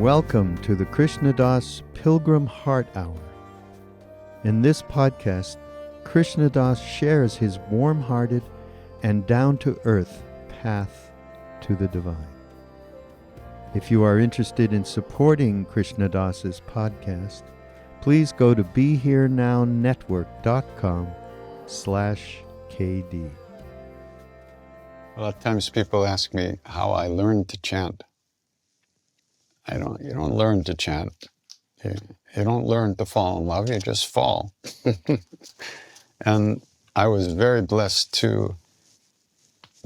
Welcome to the Krishna Das Pilgrim Heart Hour. In this podcast, Krishna Das shares his warm-hearted and down-to-earth path to the divine. If you are interested in supporting Krishna Das's podcast, please go to BeHereNowNetwork.com/KD. A lot of times people ask me how I learned to chant. You don't learn to chant. You don't learn to fall in love, you just fall. And I was very blessed to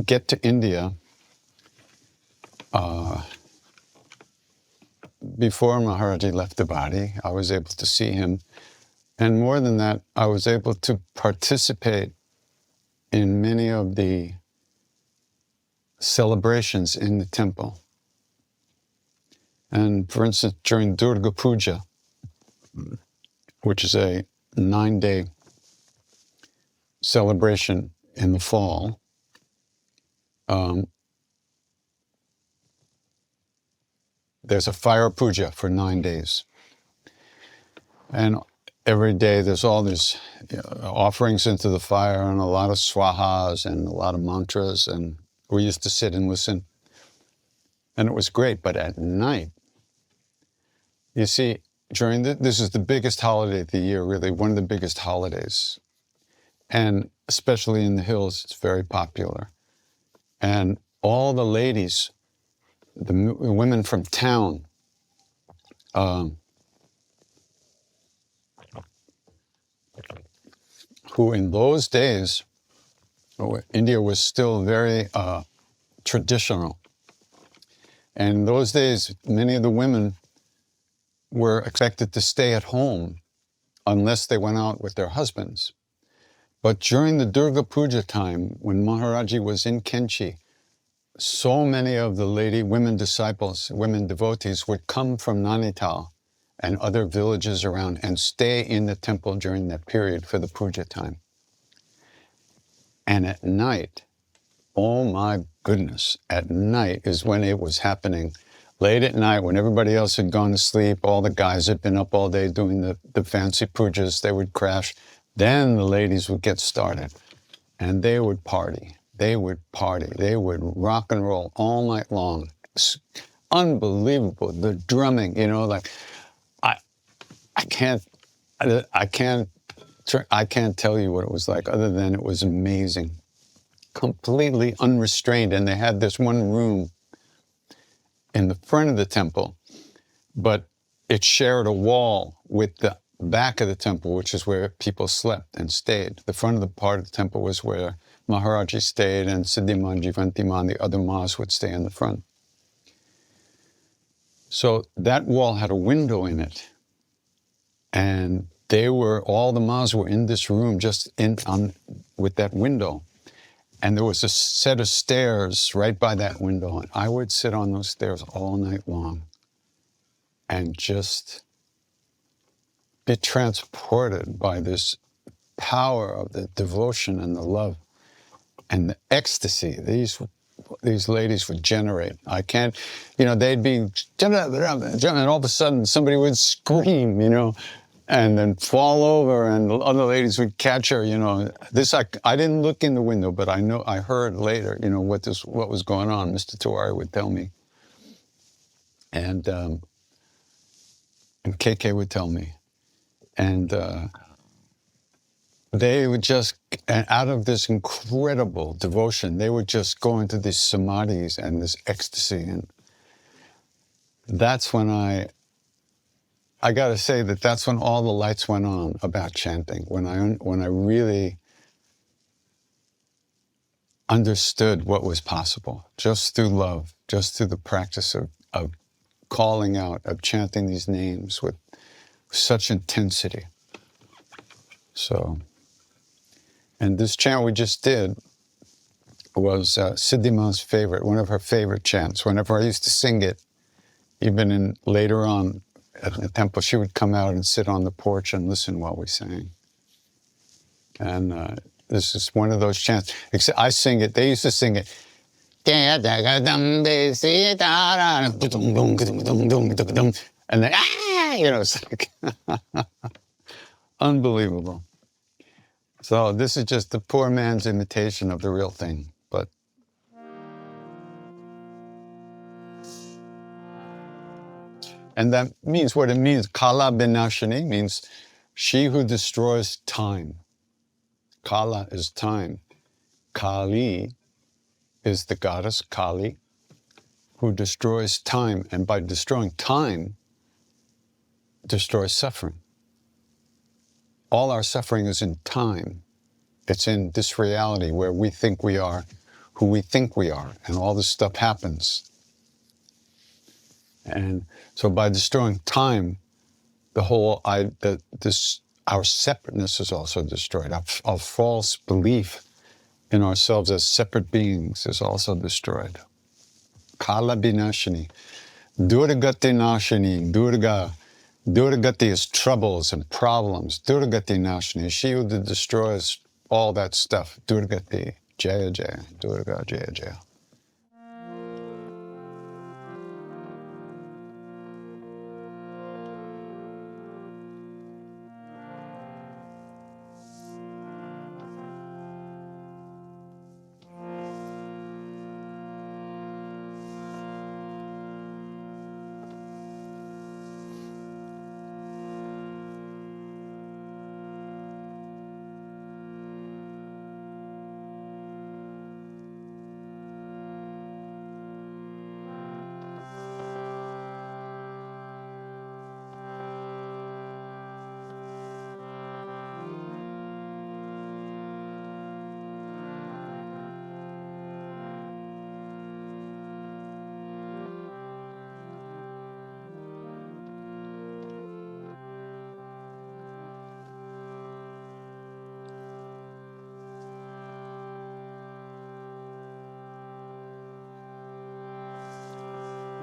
get to India before Maharaj-ji left the body. I was able to see him. And more than that, I was able to participate in many of the celebrations in the temple. And for instance, during Durga Puja, which is a 9-day celebration in the fall, there's a fire puja for 9 days. And every day there's all these offerings into the fire and a lot of swahas and a lot of mantras. And we used to sit and listen. And it was great. But at night, you see, this is the biggest holiday of the year, really, one of the biggest holidays. And especially in the hills, it's very popular. And all the ladies, the women from town, who in those days, India was still very traditional. And in those days, many of the women were expected to stay at home unless they went out with their husbands. But during the Durga Puja time, when Maharaj-ji was in Kenchi, so many of the women disciples, women devotees would come from Nainital and other villages around and stay in the temple during that period for the puja time. And at night, oh my goodness, at night is when it was happening. Late at night, when everybody else had gone to sleep, all the guys had been up all day doing the fancy pujas, they would crash. Then the ladies would get started, and they would party. They would party. They would rock and roll all night long. It's unbelievable. The drumming, like I can't tell you what it was like, other than it was amazing, completely unrestrained. And they had this one room in the front of the temple, but it shared a wall with the back of the temple, which is where people slept and stayed. The front of the part of the temple was where Maharaj-ji stayed, and Siddhiman, Jivantiman, the other Mas would stay in the front. So that wall had a window in it, and all the Mas were in this room just with that window. And there was a set of stairs right by that window, and I would sit on those stairs all night long and just be transported by this power of the devotion and the love and the ecstasy these ladies would generate. I can't, they'd be, and all of a sudden somebody would scream, and then fall over, and the other ladies would catch her, I didn't look in the window, but I heard later, what was going on. Mr. Tiwari would tell me. And KK would tell me. And they would just, out of this incredible devotion, they would just go into these samadhis and this ecstasy. And that's when I got to say that's when all the lights went on about chanting, when I really understood what was possible, just through love, just through the practice of calling out, of chanting these names with such intensity. So, and this chant we just did was Siddhima's favorite, one of her favorite chants. Whenever I used to sing it, even later on, at the temple, she would come out and sit on the porch and listen while we sang. And this is one of those chants. Except I sing it, they used to sing it and then, it's like unbelievable. So this is just the poor man's imitation of the real thing. But and that means what it means. Kala binashini means she who destroys time. Kala is time. Kali is the goddess Kali who destroys time. And by destroying time, destroys suffering. All our suffering is in time. It's in this reality where we think we are, who we think we are, and all this stuff happens. And so by destroying time, our separateness is also destroyed. Our false belief in ourselves as separate beings is also destroyed. Kala binashini. Durgati nashini. Durgati is troubles and problems. Durgati nashini. She who destroys all that stuff. Durgati. Jaya Jaya. Durga Jaya Jaya.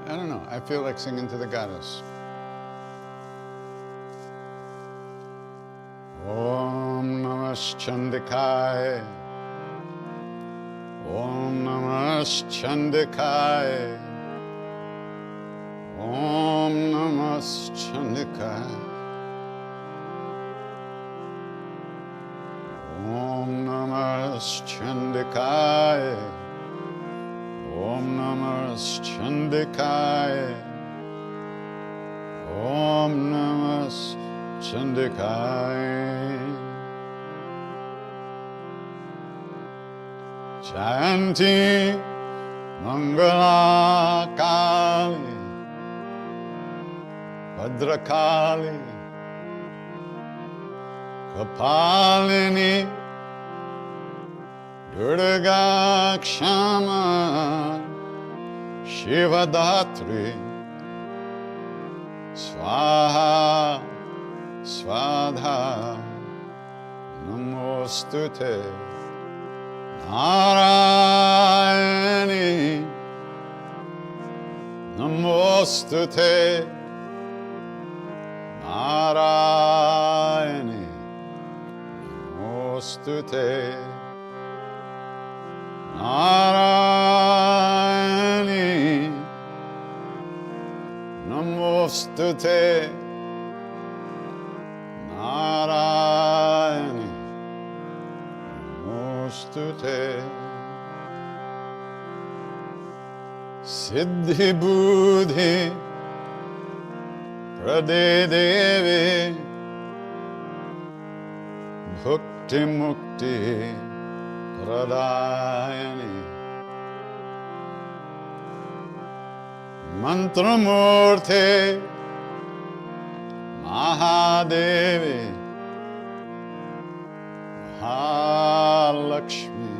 I don't know. I feel like singing to the goddess. Om Namah Chandikaya. Om Namah Chandikaya. Om Namah Chandikaya. Om Namah Chandikaya. Om Namah Chandikaya. Om Namah Chandikaya. Chanting Mangala Kali, Bhadrakali, Kapalini, Durga Kshama, Shivadatri, Swaha, Svadha, Namostute, Narayani, Namostute, Narayani, Namostute, Narayani, Namostute, Narayani, Namostute, Siddhi Buddhi Pradedevi Bhukti Mukti Pradayani Mantramurte Mahadevi Mahalakshmi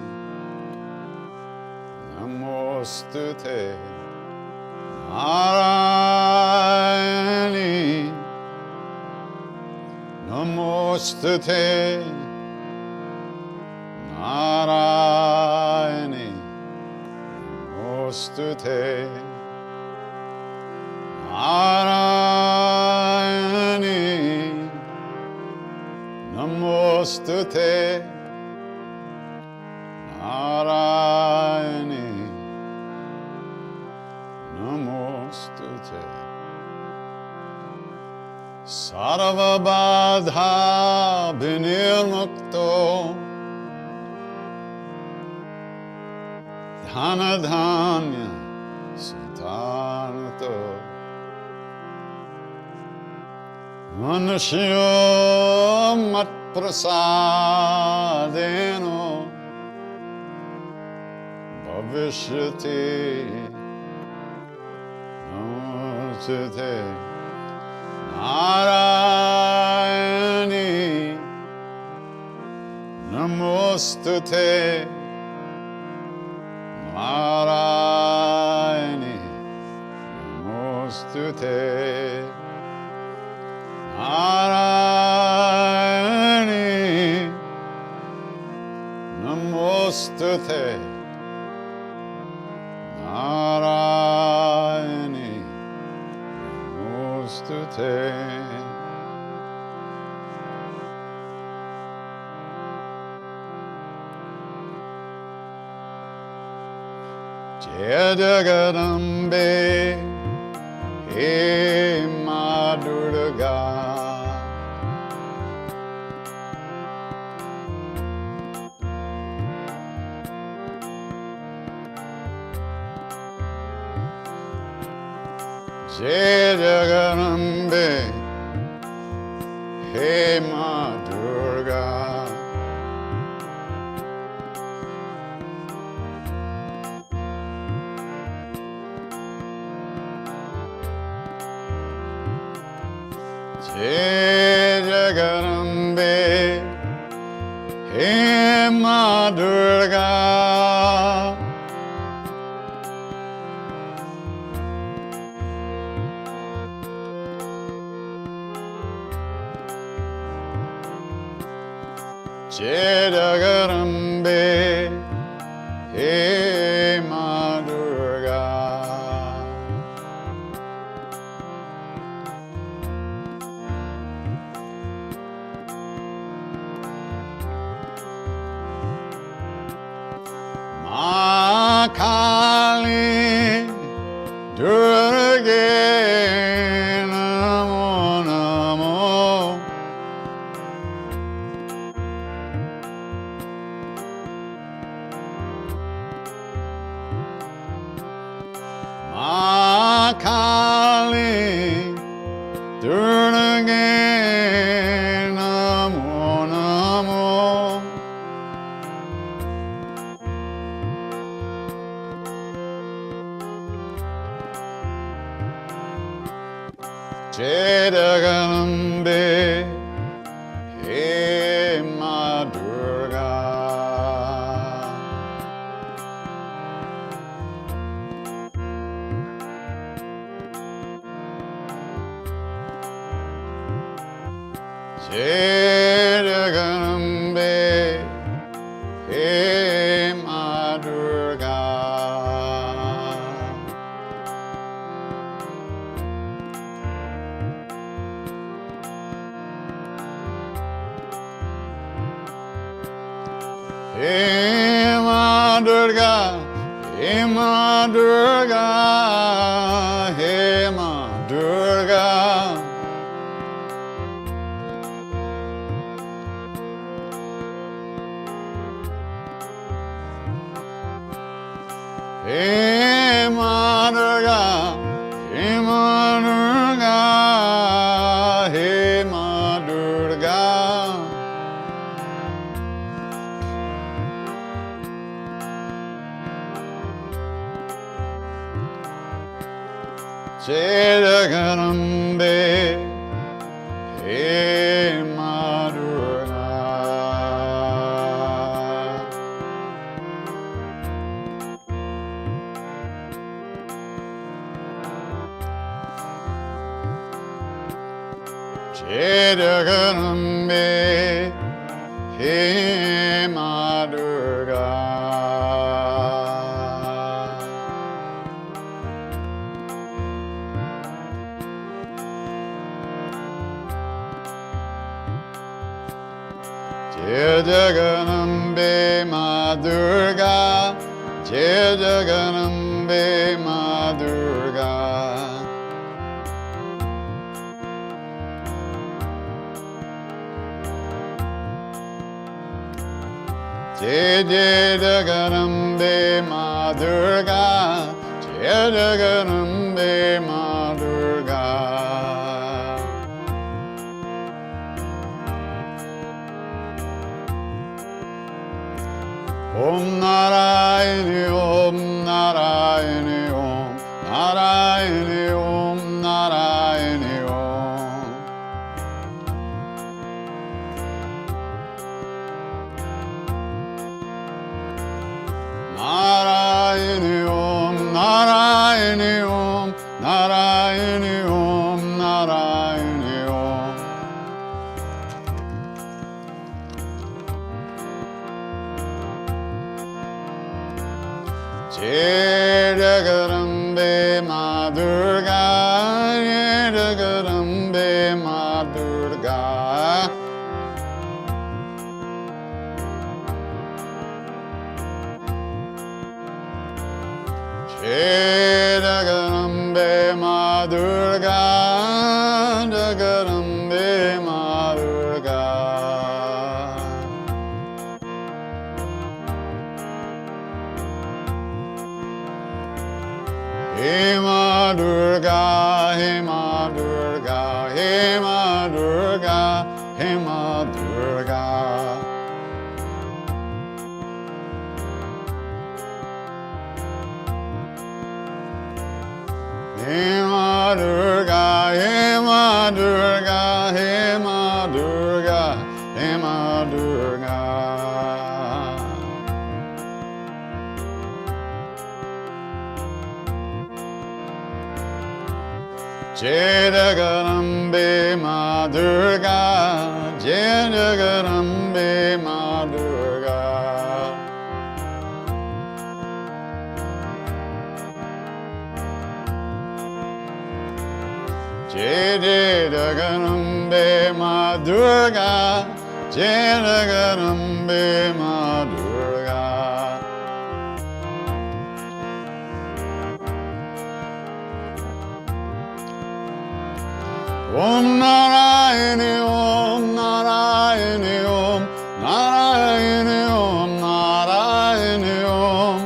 Namostute Narayani Namostute Narayani Namostute Narayani Namostute Narayani sarvabadha vinirmukto dhanadhanya siddharto manusyo matprasadeno bhavishyati namostute Narayani namostute Narayani namostute Narayani namostute Narayani namostute Jai Jagadanbe He Ma Durga Jai Jagadanbe He Ma Durga Jai Jagadanbe He Ma Durga Jai Jagadanbe He Ma Durga Ma Kali Durga Namo Namo Ma Kali Durga Namo Namo Jai Jagadanbe He Ma Durga Jai Jagadanbe He Ma Durga He Ma Durga He Ma Durga He Ma Durga He Ma Durga He Ma Durga He Ma Durga Jai Jagadanbe He Ma Durga Jai Jagadanbe He Ma Durga Jai Jagadanbe Ma Durga Jai Jagadanbe Ma Durga Jai Jai Jagarambe Ma Durga, Jai Jagarambe Ma Durga. Om Narayani Om Narayani Om Narayani Om Narayani Om. Narayani Om Narayani Om Narayani Om Narayani Om. Jai Jagarambe Ma Durga, Jai Jagarambe Ma Durga. Jai Jagarambe Ma Durga, Jagarambe Ma Durga. Hey Ma Durga, Hey Ma Durga, Hey Ma Durga, Hey Ma Durga. Hey Ma Durga, Hey Ma Durga, Hey Ma Durga, Hey Ma Durga. Jai Jagarambe Ma Durga, Jai Jagarambe Ma Durga. Jai Jai Jagarambe Ma Durga, Jai Jagarambe Ma Durga. Om Narayani Om Narayani Om Narayani Om Narayani Om.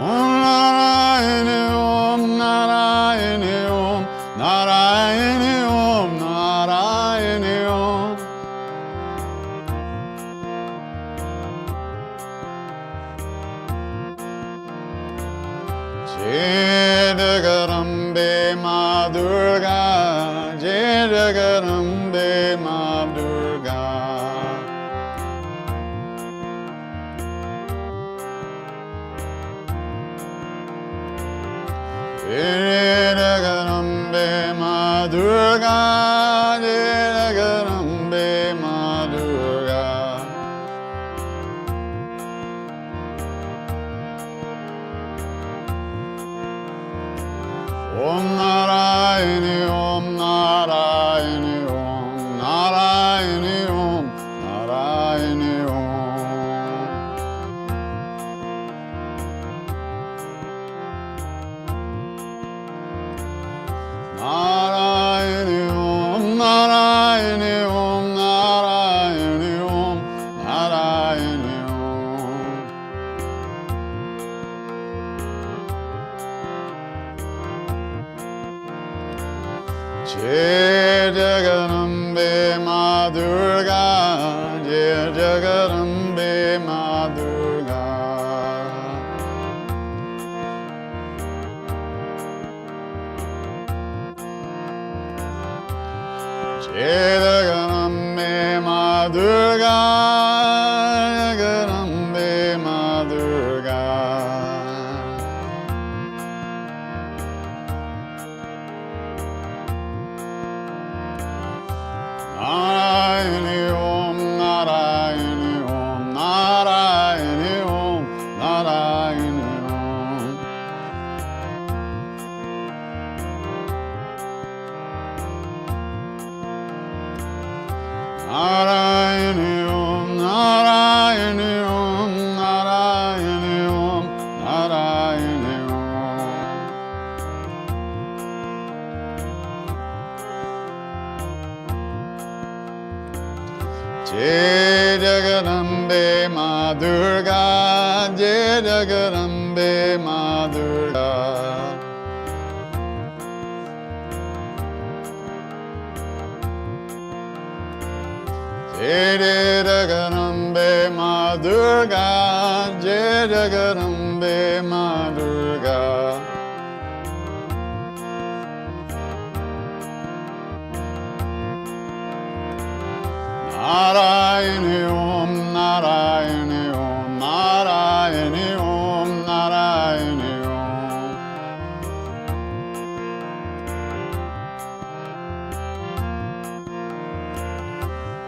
Om Narayani Om Narayani Om Narayani Om Narayani Om. Jai Jagarambe Ma Durga, Jai Jagarambe Ma Durga. Jai Jagarambe Ma Durga, Jai Jagarambe Ma Durga. Om Narayani Om Narayani Om Narayani Om Narayani Om. Narayani Om Narayani Om Narayani Om Narayani Om. Jai Jagarambe Ma Durga, Jai Jagarambe Ma Durga. Jai Jagarambe Ma Durga, Jagarambe Ma Durga. Narayani Om Narayani Om Narayani Om Narayani Om. Narayani Om Ma Durga, Jai Jagarambe Ma Durga. Jai Jagarambe Ma Durga, Jai Jagarambe Ma Durga. Narayani Om, Narayani Om, Narayani Om, Narayani Om.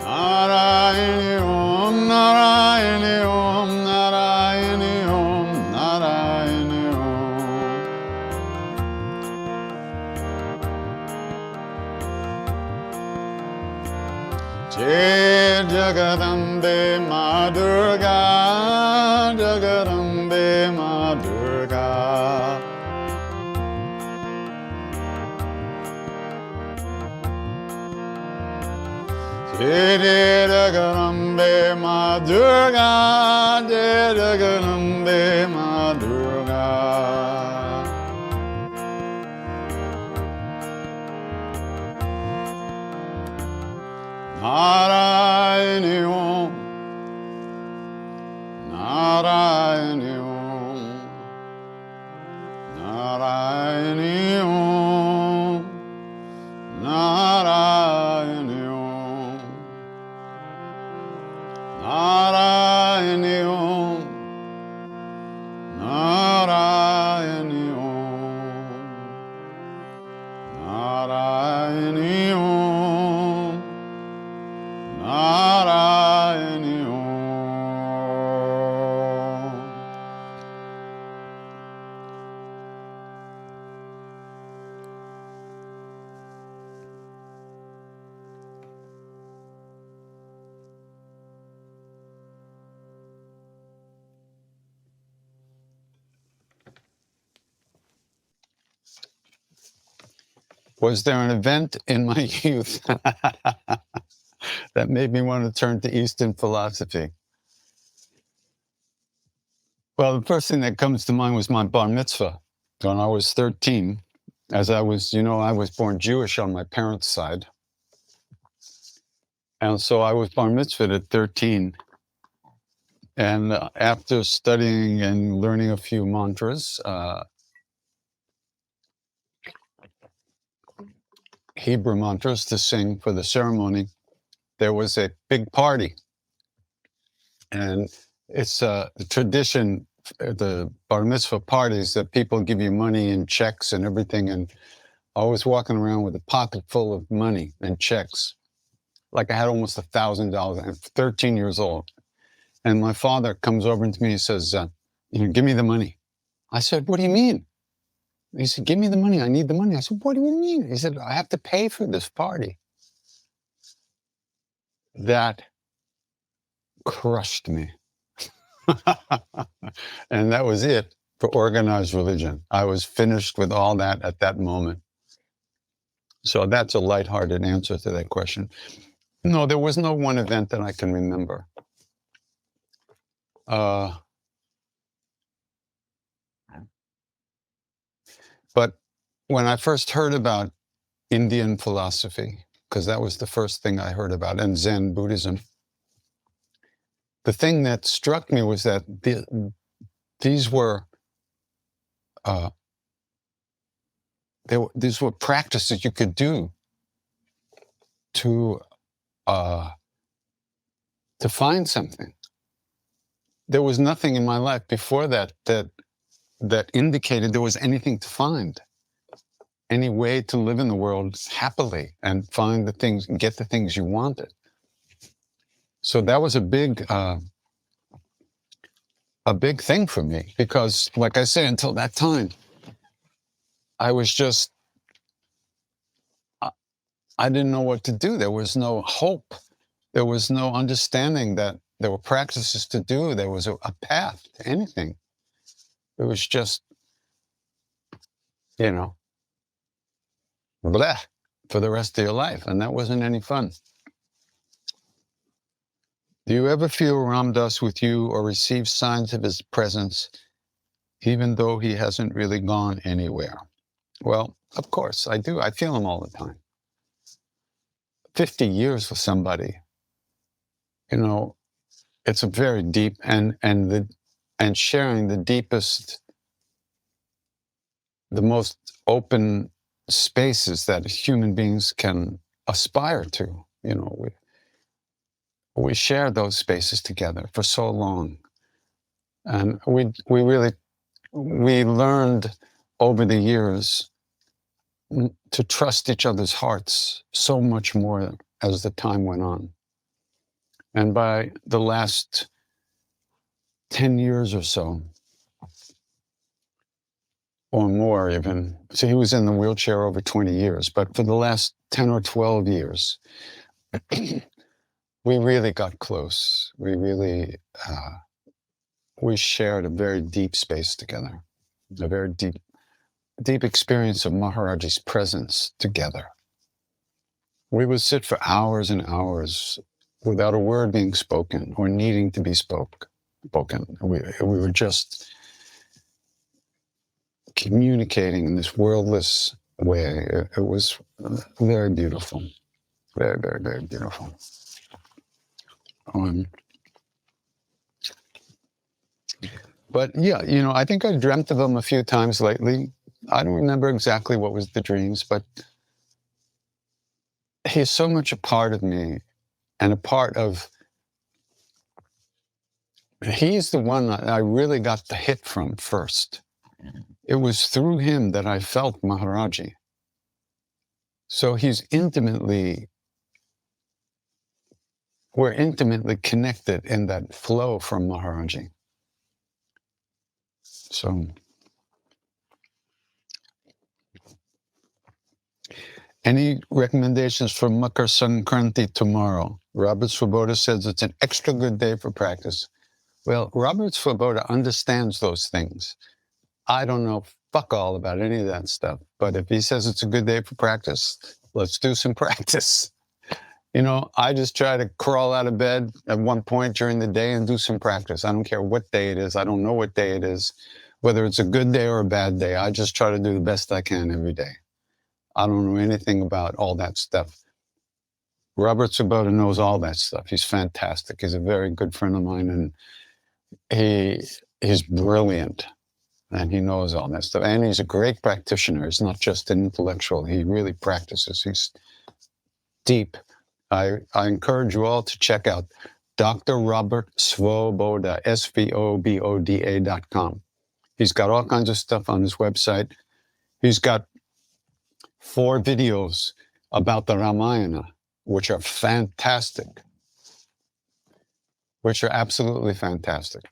Narayani Om, Narayani Om, Narayani Om, Narayani Om. Jai Jagarambe Ma Durga, Jagarambe Ma Durga. Jai Jagarambe Ma Durga, Jai Jagarambe Ma Durga. Narayani Om, Narayani Om, Narayani Om, Narayani Om, Narayani Om, Narayani Om, Narayani Om, Narayani Om. Was there an event in my youth that made me want to turn to Eastern philosophy? Well, the first thing that comes to mind was my bar mitzvah. When I was 13, as I was, I was born Jewish on my parents' side. And so I was bar mitzvahed at 13. And after studying and learning a few mantras, Hebrew mantras to sing for the ceremony, there was a big party. And it's the tradition, the bar mitzvah parties, that people give you money and checks and everything. And I was walking around with a pocket full of money and checks. Like I had almost $1,000. I'm 13 years old. And my father comes over to me and says, give me the money. I said, what do you mean? He said, give me the money. I need the money. I said, what do you mean? He said, I have to pay for this party. That crushed me. And that was it for organized religion. I was finished with all that at that moment. So that's a lighthearted answer to that question. No, there was no one event that I can remember. But when I first heard about Indian philosophy, because that was the first thing I heard about, and Zen Buddhism, the thing that struck me was that these were practices you could do to find something. There was nothing in my life before that indicated there was anything to find, any way to live in the world happily and find the things, get the things you wanted. So that was a big thing for me, because, like I say, until that time, I was just, I didn't know what to do. There was no hope. There was no understanding that there were practices to do. There was a path to anything. It was just, bleh, for the rest of your life. And that wasn't any fun. Do you ever feel Ram Dass with you or receive signs of his presence, even though he hasn't really gone anywhere? Well, of course, I do. I feel him all the time. 50 years for somebody, it's a very deep and sharing the deepest, the most open spaces that human beings can aspire to. We share those spaces together for so long, and we learned over the years to trust each other's hearts so much more as the time went on. And by the last 10 years or so, or more even, so he was in the wheelchair over 20 years, but for the last 10 or 12 years, we really got close. We really, we shared a very deep space together, a very deep experience of Maharaj-ji's presence together. We would sit for hours and hours without a word being spoken or needing to be spoken. We were just communicating in this wordless way. It was very beautiful. Very, very, very beautiful. But yeah, I think I dreamt of him a few times lately. I don't remember exactly what was the dreams, but he's so much a part of me and a part of, he's the one I really got the hit from first. It was through him that I felt Maharaj-ji. So we're intimately connected in that flow from Maharaj-ji. So, any recommendations for Makar Sankranti tomorrow? Robert Svoboda says it's an extra good day for practice. Well, Robert Svoboda understands those things. I don't know fuck all about any of that stuff, but if he says it's a good day for practice, let's do some practice. I just try to crawl out of bed at one point during the day and do some practice. I don't care what day it is. I don't know what day it is, whether it's a good day or a bad day. I just try to do the best I can every day. I don't know anything about all that stuff. Robert Svoboda knows all that stuff. He's fantastic. He's a very good friend of mine, and he's brilliant, and he knows all that stuff. And he's a great practitioner. He's not just an intellectual. He really practices. He's deep. I encourage you all to check out Dr. Robert Svoboda, SVOBODA.com. He's got all kinds of stuff on his website. He's got 4 videos about the Ramayana, which are fantastic, which are absolutely fantastic.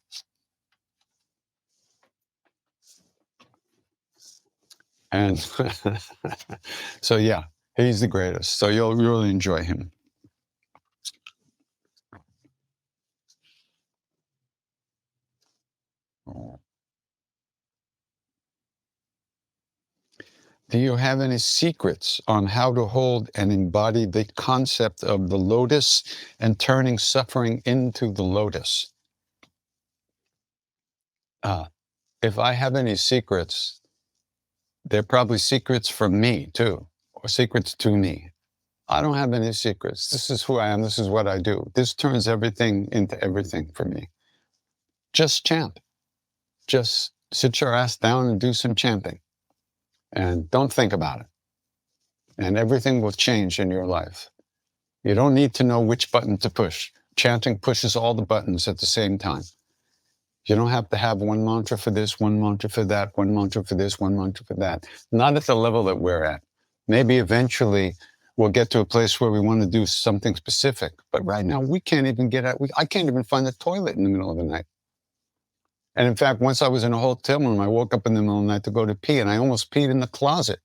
And so, yeah, he's the greatest. So you'll really enjoy him. Do you have any secrets on how to hold and embody the concept of the lotus and turning suffering into the lotus? If I have any secrets, they're probably secrets from me too, or secrets to me. I don't have any secrets. This is who I am. This is what I do. This turns everything into everything for me. Just chant. Just sit your ass down and do some chanting. And don't think about it. And everything will change in your life. You don't need to know which button to push. Chanting pushes all the buttons at the same time. You don't have to have one mantra for this, one mantra for that, one mantra for this, one mantra for that. Not at the level that we're at. Maybe eventually we'll get to a place where we want to do something specific. But right now we can't even get out. I can't even find the toilet in the middle of the night. And in fact, once I was in a hotel room, I woke up in the middle of the night to go to pee, and I almost peed in the closet.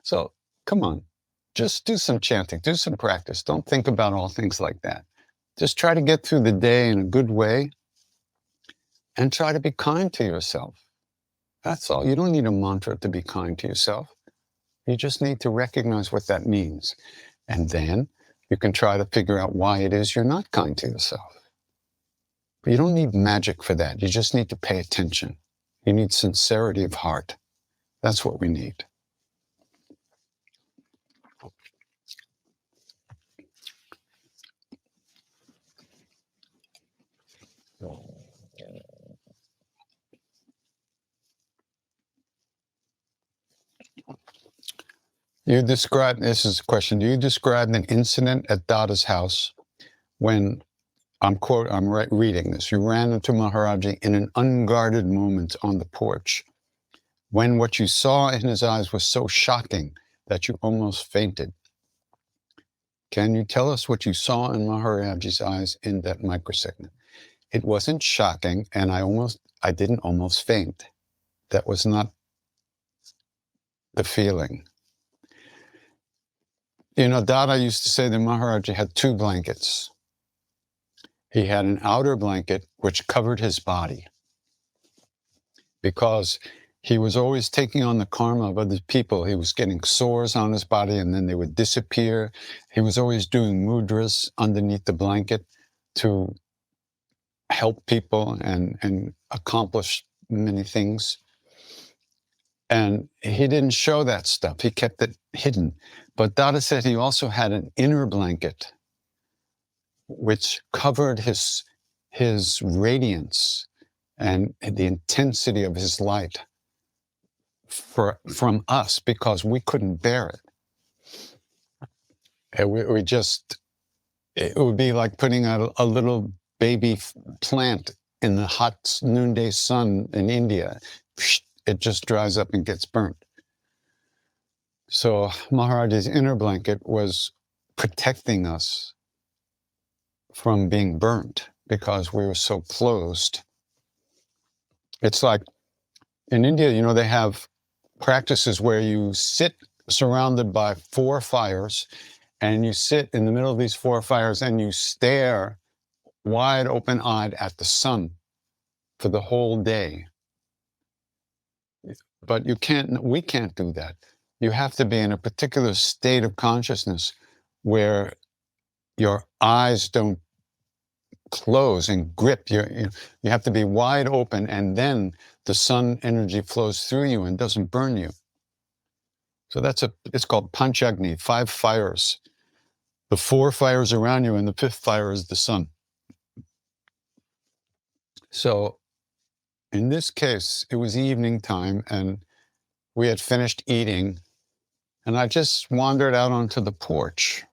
So, come on. Just do some chanting. Do some practice. Don't think about all things like that. Just try to get through the day in a good way and try to be kind to yourself. That's all. You don't need a mantra to be kind to yourself. You just need to recognize what that means. And then you can try to figure out why it is you're not kind to yourself. But you don't need magic for that. You just need to pay attention. You need sincerity of heart. That's what we need. This is a question, do you describe an incident at Dada's house when, I'm reading this, you ran into Maharaj-ji in an unguarded moment on the porch, when what you saw in his eyes was so shocking that you almost fainted. Can you tell us what you saw in Maharaj-ji's eyes in that microsecond? It wasn't shocking, and I didn't almost faint. That was not the feeling. You know, Dada used to say that Maharaj-ji had two blankets. He had an outer blanket which covered his body because he was always taking on the karma of other people. He was getting sores on his body and then they would disappear. He was always doing mudras underneath the blanket to help people and accomplish many things. And he didn't show that stuff. He kept it hidden. But Dada said he also had an inner blanket which covered his radiance and the intensity of his light from us, because we couldn't bear it. And it would be like putting a little baby plant in the hot noonday sun in India. It just dries up and gets burnt. So Maharaj's inner blanket was protecting us from being burnt because we were so closed. It's like in India, you know, they have practices where you sit surrounded by 4 fires and you sit in the middle of these 4 fires and you stare wide open-eyed at the sun for the whole day. But we can't do that. You have to be in a particular state of consciousness where your eyes don't close and grip. You have to be wide open, and then the sun energy flows through you and doesn't burn you. So it's called Panchagni, 5 fires. The 4 fires around you, and the 5th fire is the sun. So in this case, it was evening time, and we had finished eating, and I just wandered out onto the porch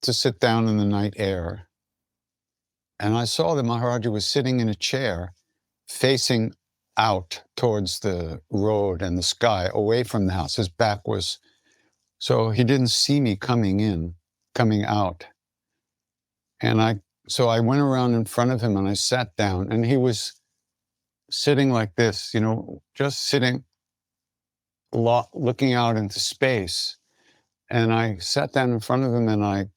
to sit down in the night air. And I saw that Maharaj-ji was sitting in a chair facing out towards the road and the sky, away from the house. His back was, so he didn't see me coming out. And so I went around in front of him and I sat down, and he was sitting like this, you know, just sitting, looking out into space. And I sat down in front of him and I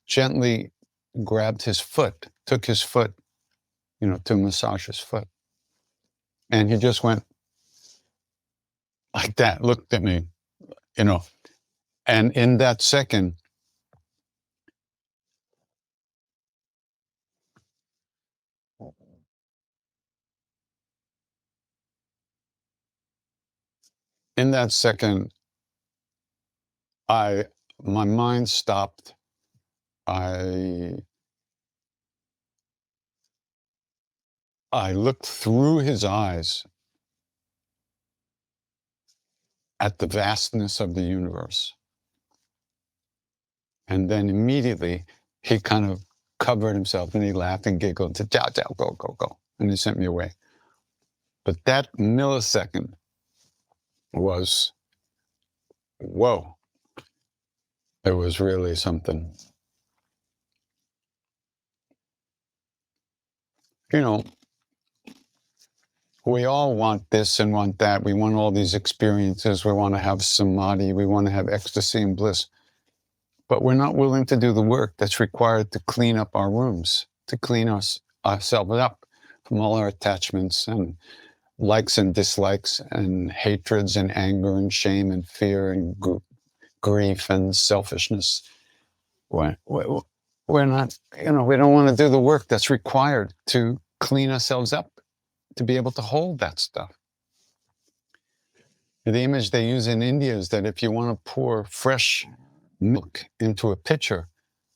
gently grabbed his foot, took his foot, you know, to massage his foot. And he just went like that, looked at me, you know. And in that second, my mind stopped. I looked through his eyes at the vastness of the universe. And then immediately he kind of covered himself and he laughed and giggled and said, "Ciao, ciao, go, go, go." And he sent me away. But that millisecond was, whoa. It was really something. You know, we all want this and want that. We want all these experiences. We want to have samadhi. We want to have ecstasy and bliss. But we're not willing to do the work that's required to clean up our rooms, to clean ourselves up from all our attachments and likes and dislikes and hatreds and anger and shame and fear and grief and selfishness. We're not, we don't want to do the work that's required to clean ourselves up, to be able to hold that stuff. The image they use in India is that if you want to pour fresh milk into a pitcher,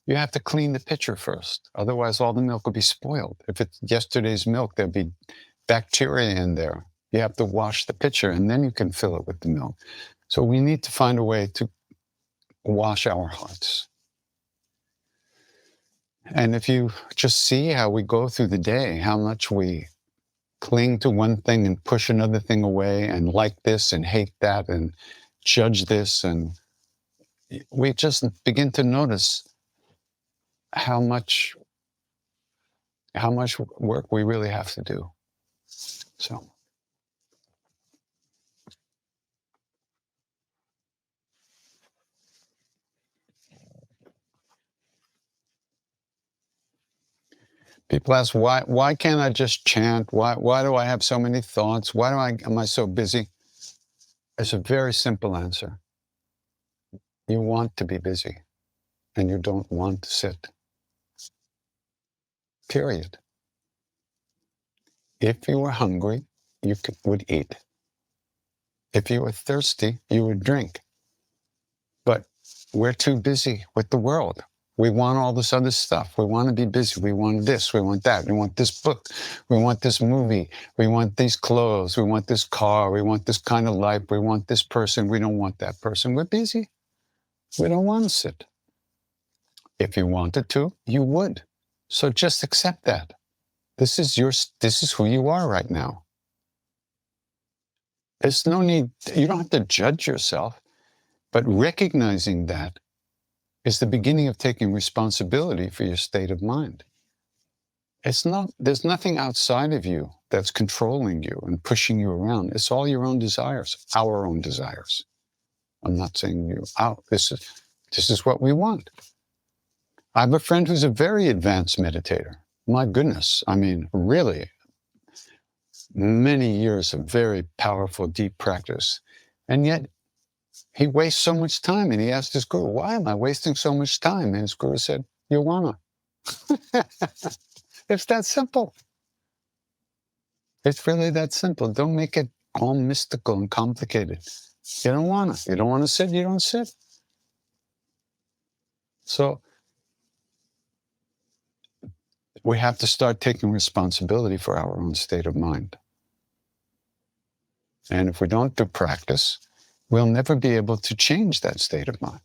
you have to clean the pitcher first. Otherwise, all the milk will be spoiled. If it's yesterday's milk, there'll be bacteria in there. You have to wash the pitcher, and then you can fill it with the milk. So we need to find a way to wash our hearts. And if you just see how we go through the day, how much we cling to one thing and push another thing away, and like this and hate that and judge this, and we just begin to notice how much work we really have to do. So people ask, why can't I just chant? Why do I have so many thoughts? Am I so busy? It's a very simple answer. You want to be busy, and you don't want to sit. Period. If you were hungry, you would eat. If you were thirsty, you would drink. But we're too busy with the world. We want all this other stuff. We want to be busy. We want this. We want that. We want this book. We want this movie. We want these clothes. We want this car. We want this kind of life. We want this person. We don't want that person. We're busy. We don't want to sit. If you wanted to, you would. So just accept that. This is who you are right now. There's no need, you don't have to judge yourself, but recognizing that is the beginning of taking responsibility for your state of mind. There's nothing outside of you that's controlling you and pushing you around. It's all your own desires, our own desires. I'm not saying you out. This is what we want. I have a friend who's a very advanced meditator. My goodness, I mean, really, many years of very powerful, deep practice. And yet, he wastes so much time. And he asked his guru, why am I wasting so much time? And his guru said, you wanna. It's that simple. It's really that simple. Don't make it all mystical and complicated. You don't wanna. You don't wanna sit, you don't sit. So, we have to start taking responsibility for our own state of mind. And if we don't do practice, we'll never be able to change that state of mind.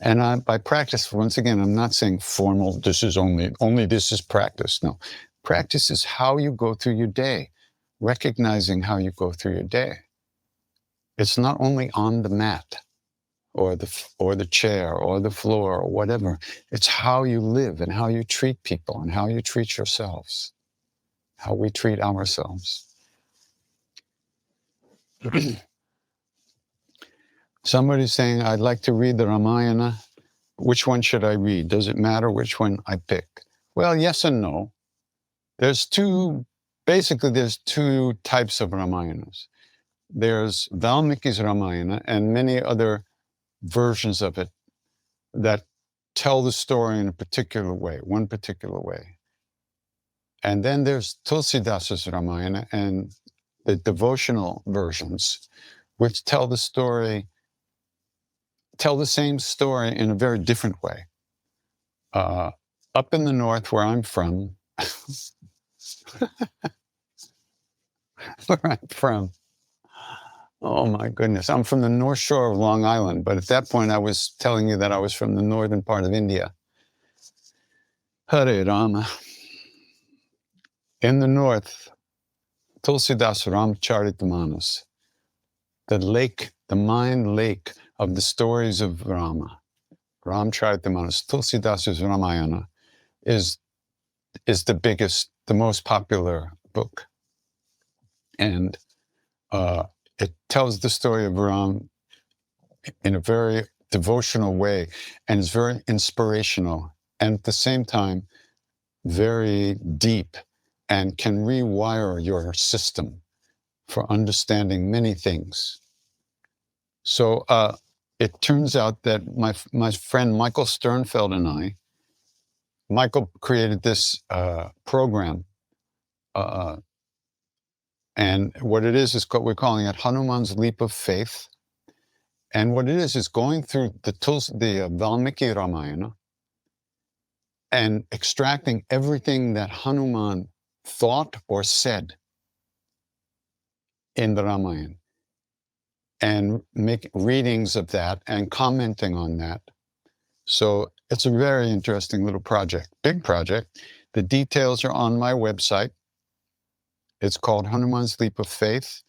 And by practice, once again, I'm not saying formal, this is only this is practice. No, practice is how you go through your day, recognizing how you go through your day. It's not only on the mat or the chair or the floor or whatever. It's how you live and how you treat people and how you treat yourselves, how we treat ourselves. Somebody's saying, I'd like to read the Ramayana. Which one should I read? Does it matter which one I pick? Well, yes and no. There's two types of Ramayanas. There's Valmiki's Ramayana and many other versions of it that tell the story in a particular way, one particular way. And then there's Tulsidasa's Ramayana and the devotional versions, which tell the same story in a very different way. Up in the north where I'm from, oh my goodness, I'm from the North Shore of Long Island, but at that point I was telling you that I was from the northern part of India. Hare Rama. In the north, Tulsidas Ramcharitamanas, the mind lake of the stories of Rama, Ramcharitamanas, Tulsidasa's Ramayana, is the biggest, the most popular book. And it tells the story of Ram in a very devotional way, and it's very inspirational, and at the same time, very deep, and can rewire your system for understanding many things. So it turns out that my friend Michael Sternfeld and Michael created this program, and what it is we're calling it Hanuman's Leap of Faith. And what it is going through the Valmiki Ramayana and extracting everything that Hanuman thought or said in the Ramayana and make readings of that and commenting on that. So it's a very interesting little project, big project. The details are on my website. It's called Hanuman's Leap of Faith.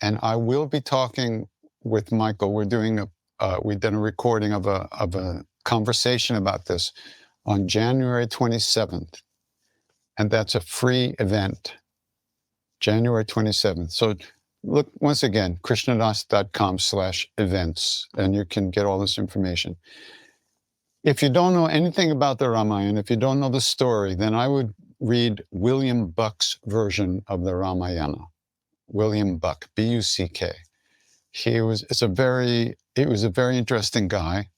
And I will be talking with Michael. We've done a recording of a conversation about this on January 27th. And that's a free event, January 27th. So look, once again, krishnadas.com/events, and you can get all this information. If you don't know anything about the Ramayana, if you don't know the story, then I would read William Buck's version of the Ramayana. William Buck, B-U-C-K. He was a very interesting guy,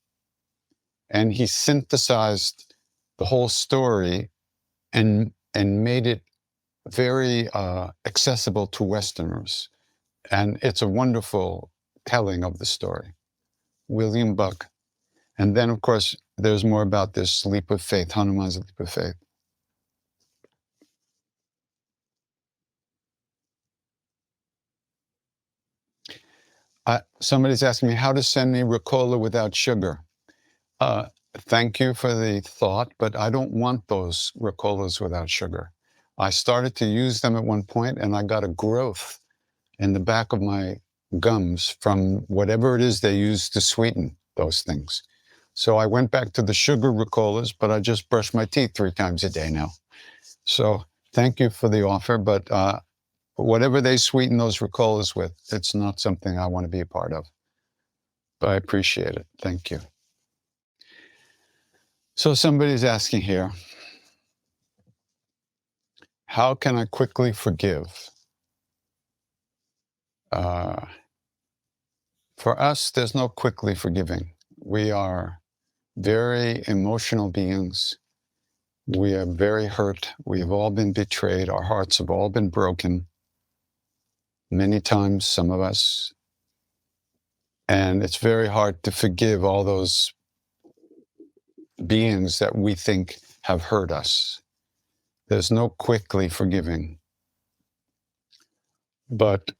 and he synthesized the whole story and made it very accessible to Westerners. And it's a wonderful telling of the story. William Buck. And then, of course, there's more about this leap of faith, Hanuman's leap of faith. Somebody's asking me how to send me Ricola without sugar. Thank you for the thought, but I don't want those Ricolas without sugar. I started to use them at one point, and I got a growth in the back of my gums from whatever it is they use to sweeten those things. So I went back to the sugar Ricolas, but I just brush my teeth 3 times a day now. So thank you for the offer, but whatever they sweeten those Ricolas with, it's not something I want to be a part of. But I appreciate it. Thank you. So somebody's asking here, how can I quickly forgive? For us, there's no quickly forgiving. We are very emotional beings. We are very hurt. We have all been betrayed. Our hearts have all been broken many times, some of us. And it's very hard to forgive all those beings that we think have hurt us. There's no quickly forgiving. But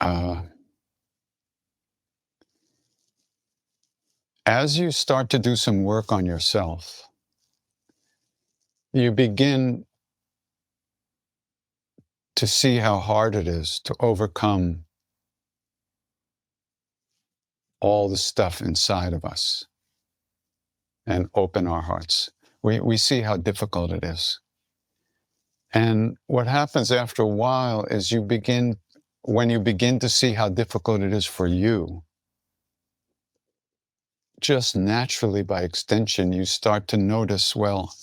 as you start to do some work on yourself, you begin to see how hard it is to overcome all the stuff inside of us and open our hearts. We see how difficult it is. And what happens after a while is when you begin to see how difficult it is for you, just naturally by extension, you start to notice, well,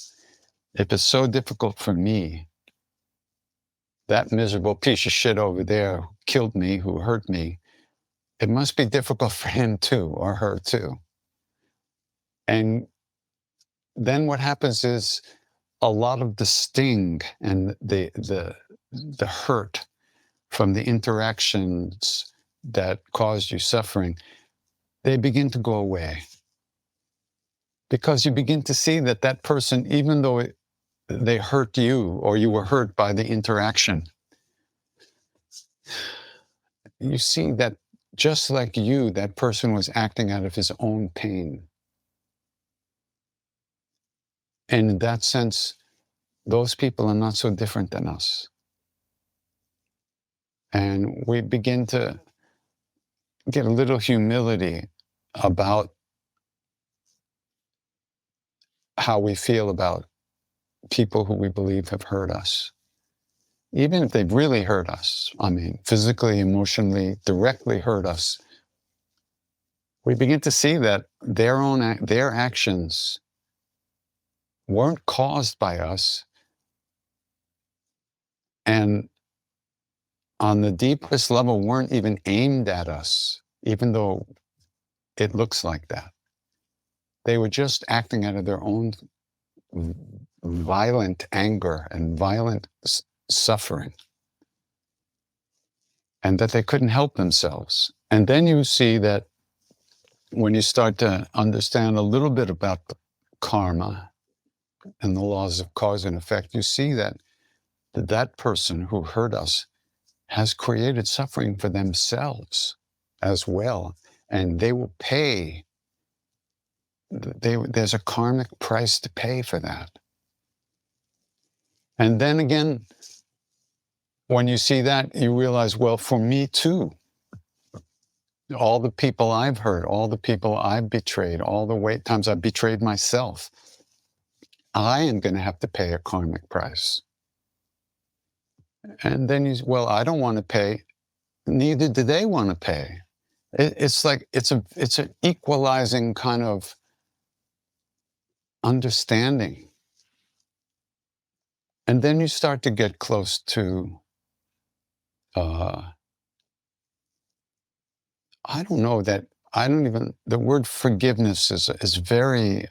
if it's so difficult for me, that miserable piece of shit over there who killed me, who hurt me, it must be difficult for him too, or her too. And then what happens is a lot of the sting and the hurt from the interactions that caused you suffering, they begin to go away. Because you begin to see that that person, even though they hurt you or you were hurt by the interaction, you see that just like you, that person was acting out of his own pain. And in that sense, those people are not so different than us. And we begin to get a little humility about how we feel about people who we believe have hurt us. Even if they've really hurt us, I mean, physically, emotionally, directly hurt us, we begin to see that their actions weren't caused by us, and on the deepest level weren't even aimed at us, even though it looks like that. They were just acting out of their own violent anger and violent suffering, and that they couldn't help themselves. And then you see that when you start to understand a little bit about karma and the laws of cause and effect, you see that that person who hurt us has created suffering for themselves as well, and they will pay. There's a karmic price to pay for that. And then again, when you see that, you realize, well, for me too, all the people I've hurt, all the people I've betrayed, all the times I've betrayed myself, I am going to have to pay a karmic price. And then well, I don't want to pay. Neither do they want to pay. It's like, it's an equalizing kind of understanding. And then you start to get close to, I don't know that, the word forgiveness is very,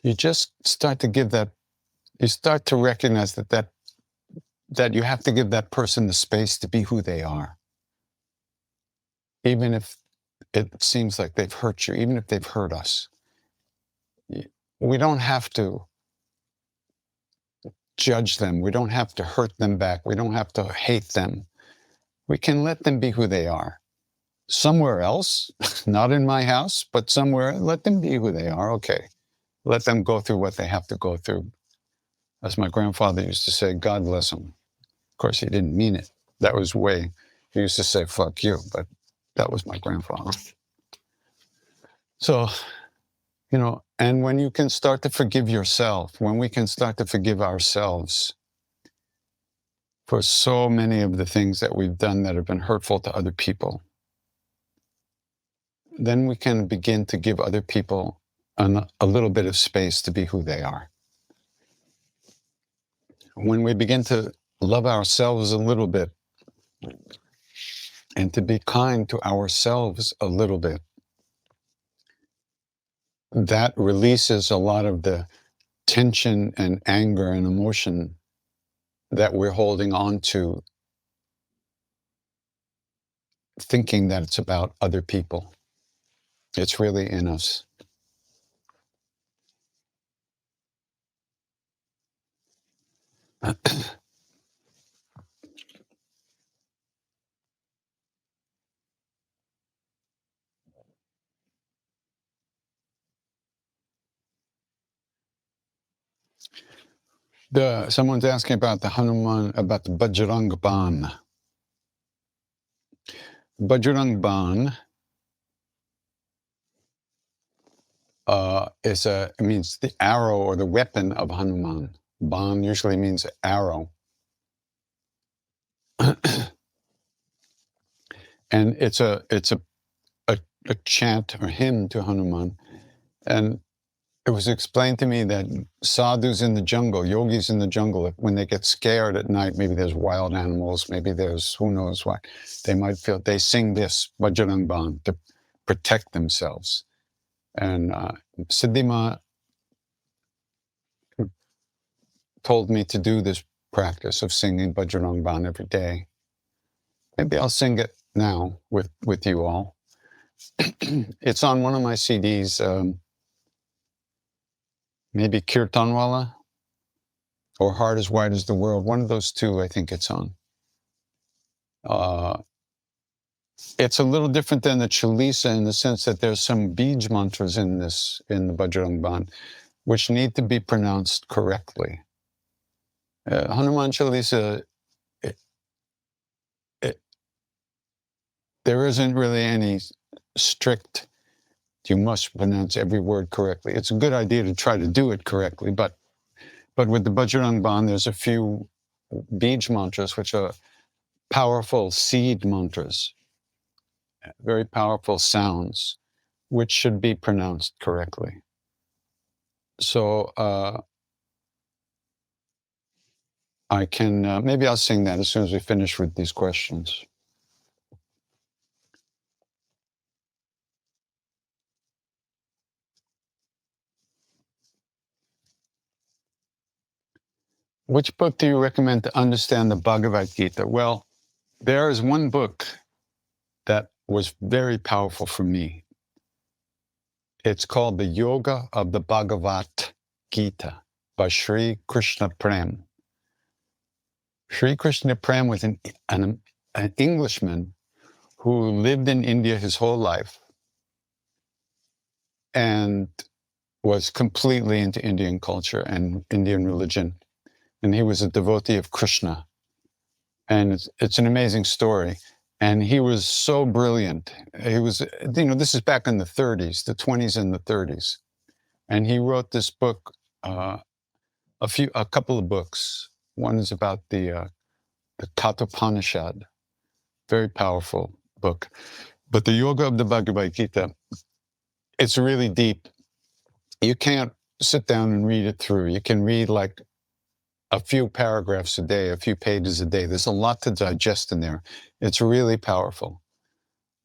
you just start to give that, you start to recognize that you have to give that person the space to be who they are. Even if it seems like they've hurt you, even if they've hurt us. We don't have to judge them. We don't have to hurt them back. We don't have to hate them. We can let them be who they are. Somewhere else, not in my house, but somewhere, let them be who they are. Okay. Let them go through what they have to go through. As my grandfather used to say, God bless them. Of course, he didn't mean it. That was way, he used to say, fuck you, but that was my grandfather. So, and when you can start to forgive yourself, when we can start to forgive ourselves for so many of the things that we've done that have been hurtful to other people, then we can begin to give other people a little bit of space to be who they are. When we begin to love ourselves a little bit and to be kind to ourselves a little bit, that releases a lot of the tension and anger and emotion that we're holding on to, thinking that it's about other people. It's really in us. Someone's asking about the Hanuman, about the Bajrang Ban. Bajrang Ban it means the arrow or the weapon of Hanuman. Ban usually means arrow. And it's a chant or hymn to Hanuman. And it was explained to me that sadhus in the jungle, yogis in the jungle, when they get scared at night, maybe there's wild animals, maybe there's who knows what, they sing this Bajrang Ban to protect themselves. And Siddhima told me to do this practice of singing Bajrang Ban every day. Maybe I'll sing it now with you all. It's on one of my CDs, maybe Kirtanwala or Heart as Wide as the World. One of those two, I think it's on. It's a little different than the Chalisa in the sense that there's some Bij mantras in the Bajrang Ban, which need to be pronounced correctly. Hanuman Chalisa, there isn't really any strict, you must pronounce every word correctly. It's a good idea to try to do it correctly, but with the Bajrang Ban, there's a few Bij mantras, which are powerful seed mantras, very powerful sounds, which should be pronounced correctly. So I can, maybe I'll sing that as soon as we finish with these questions. which book do you recommend to understand the Bhagavad Gita? Well, there is one book that was very powerful for me. It's called The Yoga of the Bhagavad Gita by Sri Krishna Prem. Sri Krishna Prem was an Englishman who lived in India his whole life and was completely into Indian culture and Indian religion. And he was a devotee of Krishna. And it's an amazing story. And he was so brilliant. He was, this is back in the 30s, the 20s and the 30s. And he wrote this book, a couple of books. One is about the Kathopanishad, very powerful book. But the Yoga of the Bhagavad Gita, it's really deep. You can't sit down and read it through. You can read like a few paragraphs a day, a few pages a day. There's a lot to digest in there. It's really powerful.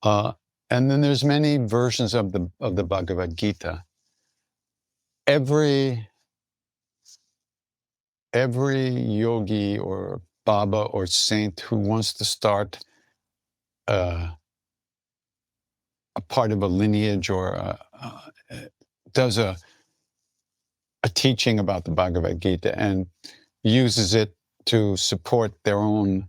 And then there's many versions of the Bhagavad Gita. Every yogi or Baba or saint who wants to start a part of a lineage or does a teaching about the Bhagavad Gita and uses it to support their own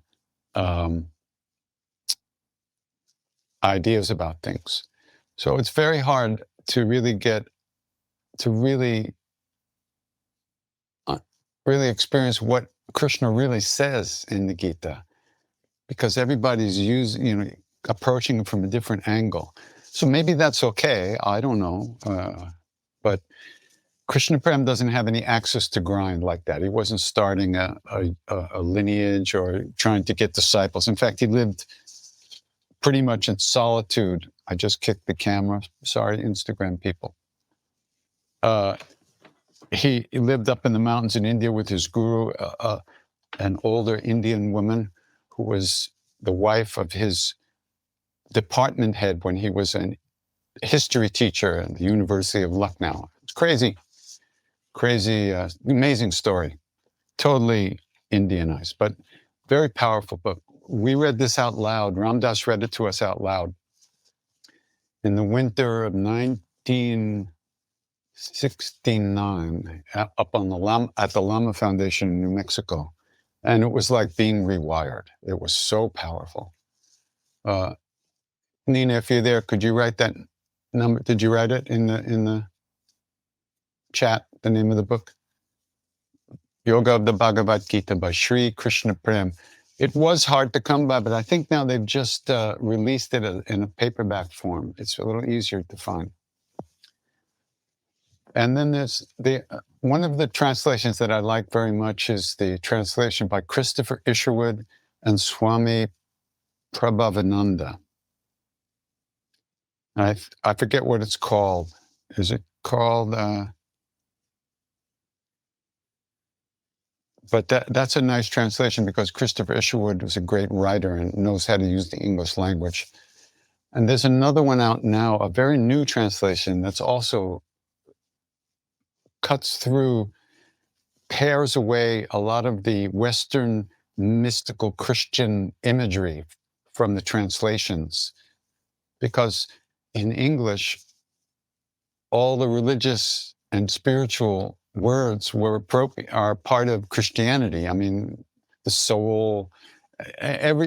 ideas about things. So it's very hard to really really experience what Krishna really says in the Gita, because everybody's approaching it from a different angle. So maybe that's okay. I don't know. But Krishna Prem doesn't have any access to grind like that. He wasn't starting a lineage or trying to get disciples. In fact, he lived pretty much in solitude. I just kicked the camera. Sorry, Instagram people. He lived up in the mountains in India with his guru, an older Indian woman who was the wife of his department head when he was a history teacher at the University of Lucknow. It's crazy, amazing story. Totally Indianized, but very powerful book. We read this out loud. Ram Dass read it to us out loud in the winter of 1969 up on at the Lama Foundation in New Mexico. And it was like being rewired. It was so powerful. Nina, if you're there, could you write that number? Did you write it in the chat, the name of the book? Yoga of the Bhagavad Gita by Sri Krishna Prem. It was hard to come by, but I think now they've just released it in a paperback form. It's a little easier to find. And then there's one of the translations that I like very much is the translation by Christopher Isherwood and Swami Prabhavananda. I forget what it's called. Is it called? But that's a nice translation because Christopher Isherwood was a great writer and knows how to use the English language. And there's another one out now, a very new translation that's also cuts through, pairs away a lot of the Western mystical Christian imagery from the translations. Because in English, all the religious and spiritual words are part of Christianity. I mean, the soul,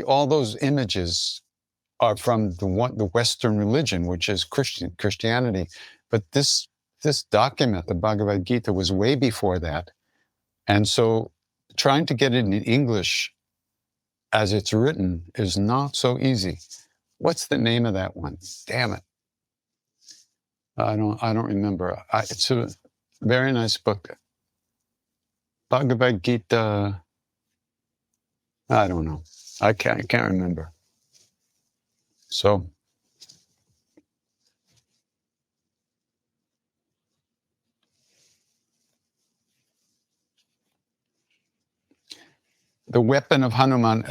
all those images are from the Western religion, which is Christianity. But this document, the Bhagavad Gita, was way before that. And so trying to get it in English as it's written is not so easy. What's the name of that one? Damn it. I don't remember. It's a very nice book. Bhagavad Gita. I don't know. I can't remember. So the weapon of Hanuman,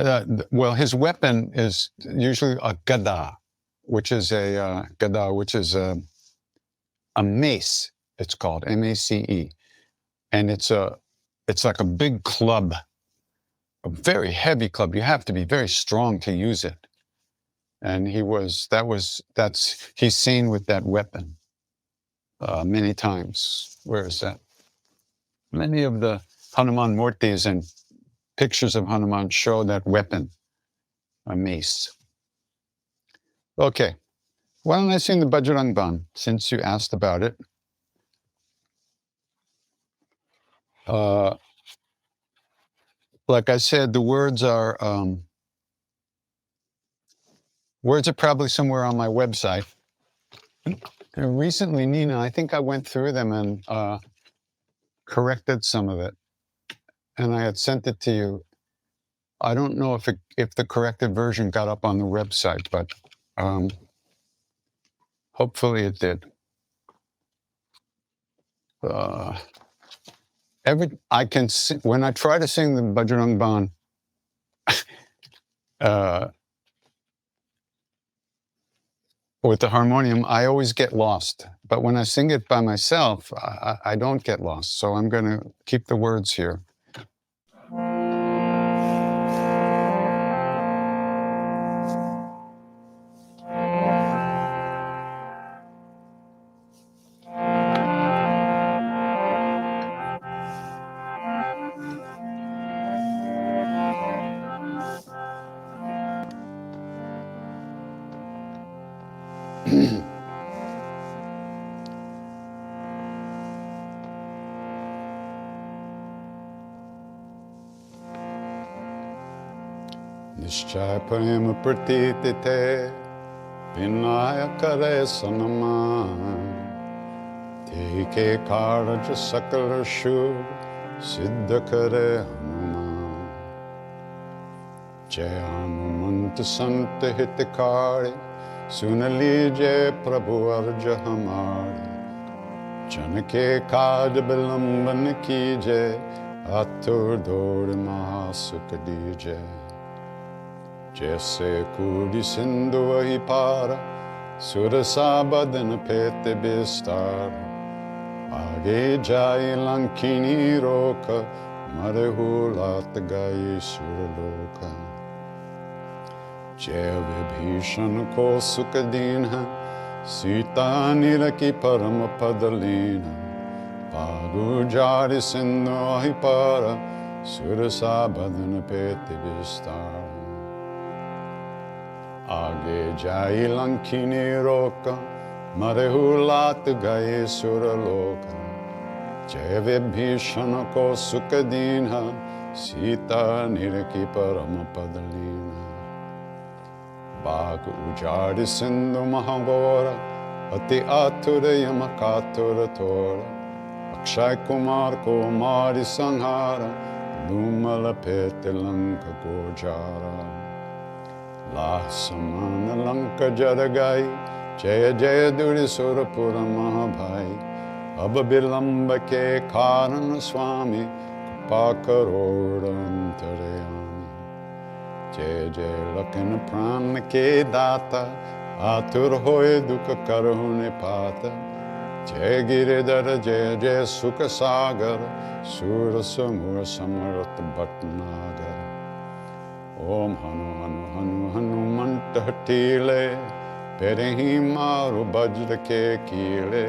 his weapon is usually a gada, which is a mace, it's called, M-A-C-E. And it's a it's like a big club, a very heavy club. You have to be very strong to use it. And he's seen with that weapon many times. Where is that? Many of the Hanuman Murtis and pictures of Hanuman show that weapon, a mace. Okay, why don't I sing the Bajrang Ban, since you asked about it. Like I said, the words are probably somewhere on my website. And recently, Nina, I think I went through them and corrected some of it, and I had sent it to you. I don't know if the corrected version got up on the website, but hopefully it did. When I try to sing the Bajrang Ban, with the harmonium, I always get lost. But when I sing it by myself, I don't get lost. So I'm going to keep the words here. Nishchay prem pratiti te vinaya kare sanaman teke karaj sakal shur siddha kare Hanuman Jai Hanumant sant hitakari sun लीजिए प्रभु अर्ज हमारे जन के काज विलंबन कीजिए आतुर दौड़ महासुख दीजिए जैसे कूड़ी सिंधु वही पार सुरसा बदन पेत बिस्तार आगे जाए लंकिनी रोक मरहु लात गई सुरलोक जय विभीषण को सुख दीन सीता निर की परम पद लीन पागु जारि सिंधु वही पार सुरसा बदन पेत विस्तार आगे जाई लंकिनी रोक मरहु लात गए सुरलोक जय विभीषण को सुख दीन सीता निर की परम पद लीन बाग उजाड़ सिंधु महागोर अति आतुर यम कातुर थोर अक्षय कुमार को मारि संहार धूमल पेत लंक गोजारा लाह समान लंक जर गई जय जय दुरि सुरपुर महाभाई अब विलंब के कारण स्वामी कृपा करो अंतर्यामी जय जय लखन प्राण के दाता आतुर होए दुख करहु निपात जय गिरिधर जय जय सुख सागर सूर समूह समर्थ भटनागर ओम हनु हनु हनु हनुमंत हटीले बेरही मारो वज्र के कीले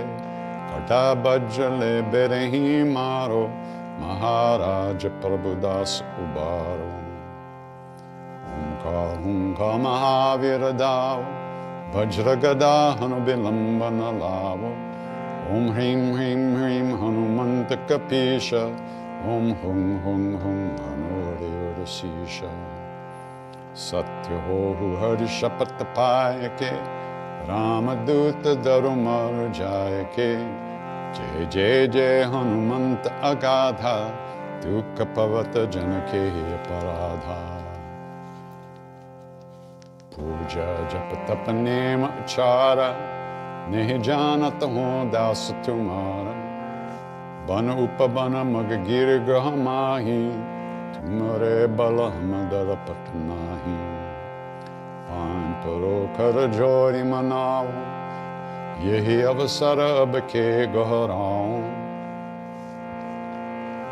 कटा बज्रले बेरही मारो महाराज प्रभुदास उबारो हुंका महावीर दाव वज्र गदा हनु विलंबन लावो ओम ह्रीं ह्रीं ह्रीं हनुमंत कपीश ओम हुं हुं हुं हनुरेर शीश सत्य हो हरि शपथ पाय के रामदूत दरुमर जाय के जय जय जय हनुमंत अगाधा दुख पवत जन के अपराधा पूजा जप तप नेम आचारा नहीं जानत हो दास तुम्हारा बन उपबन मग गिर ग्रह माही तुमरे बल हम दर पट नाही पान परो कर जोरी मनाओ यही अवसर अब के गहराओ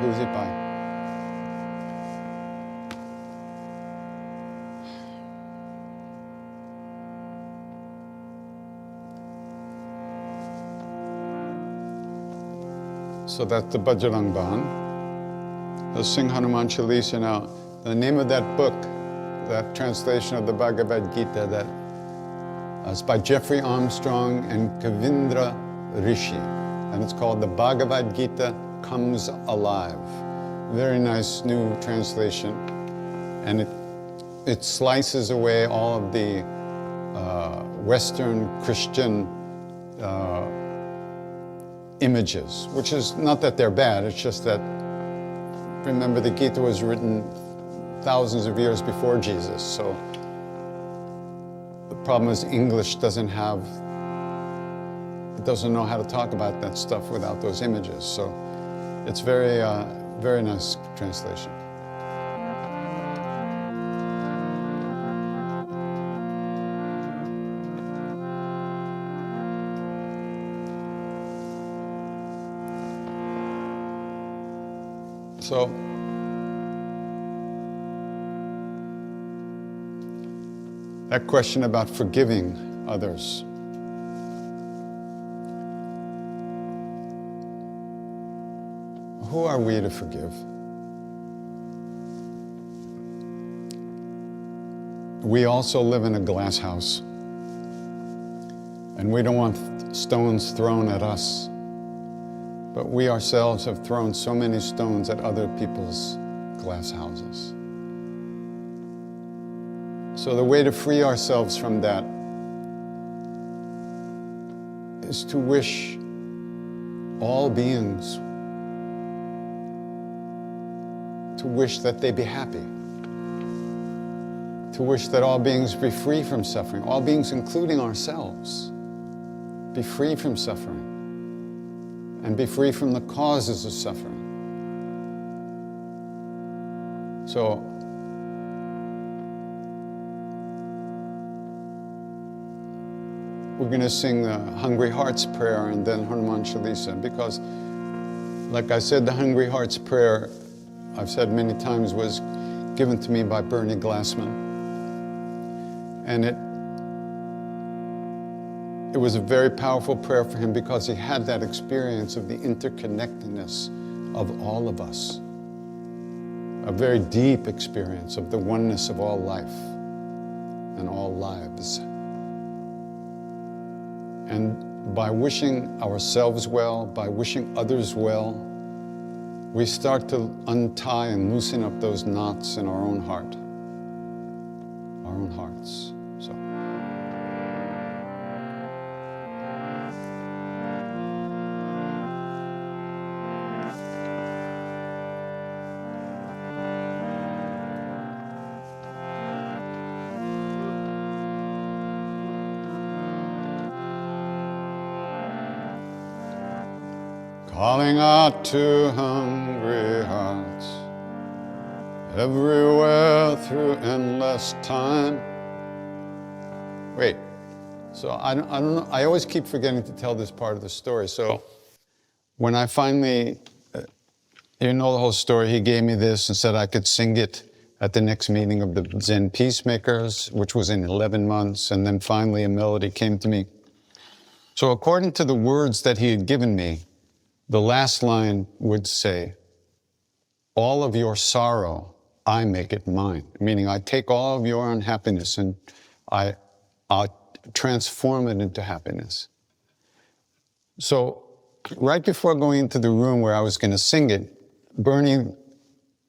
Who's it by? So that's the Bajrang Ban. Let's sing Hanuman Chalisa now. The name of that book, that translation of the Bhagavad Gita, that is by Jeffrey Armstrong and Kavindra Rishi. And it's called The Bhagavad Gita Comes Alive. Very nice new translation. And it slices away all of the Western Christian images, which is not that they're bad, it's just that, remember, the Gita was written thousands of years before Jesus, so the problem is English doesn't know how to talk about that stuff without those images, so it's very, very nice translation. So, that question about forgiving others. Who are we to forgive? We also live in a glass house, and we don't want stones thrown at us. But we ourselves have thrown so many stones at other people's glass houses. So the way to free ourselves from that is to wish all beings, to wish that they be happy, to wish that all beings be free from suffering, all beings including ourselves, be free from suffering, and be free from the causes of suffering. So, we're going to sing the Hungry Heart's Prayer and then Hanuman Chalisa, because, like I said, the Hungry Heart's Prayer, I've said many times, was given to me by Bernie Glassman. And it was a very powerful prayer for him because he had that experience of the interconnectedness of all of us. A very deep experience of the oneness of all life and all lives. And by wishing ourselves well, by wishing others well, we start to untie and loosen up those knots in our own heart, our own hearts. So. Calling out to hungry hearts everywhere through endless time. Wait, so I don't know, I always keep forgetting to tell this part of the story. So when I finally, you know the whole story, he gave me this and said I could sing it at the next meeting of the Zen Peacemakers, which was in 11 months, and then finally a melody came to me. So according to the words that he had given me, the last line would say, all of your sorrow, I make it mine. Meaning I take all of your unhappiness and I transform it into happiness. So right before going into the room where I was going to sing it, Bernie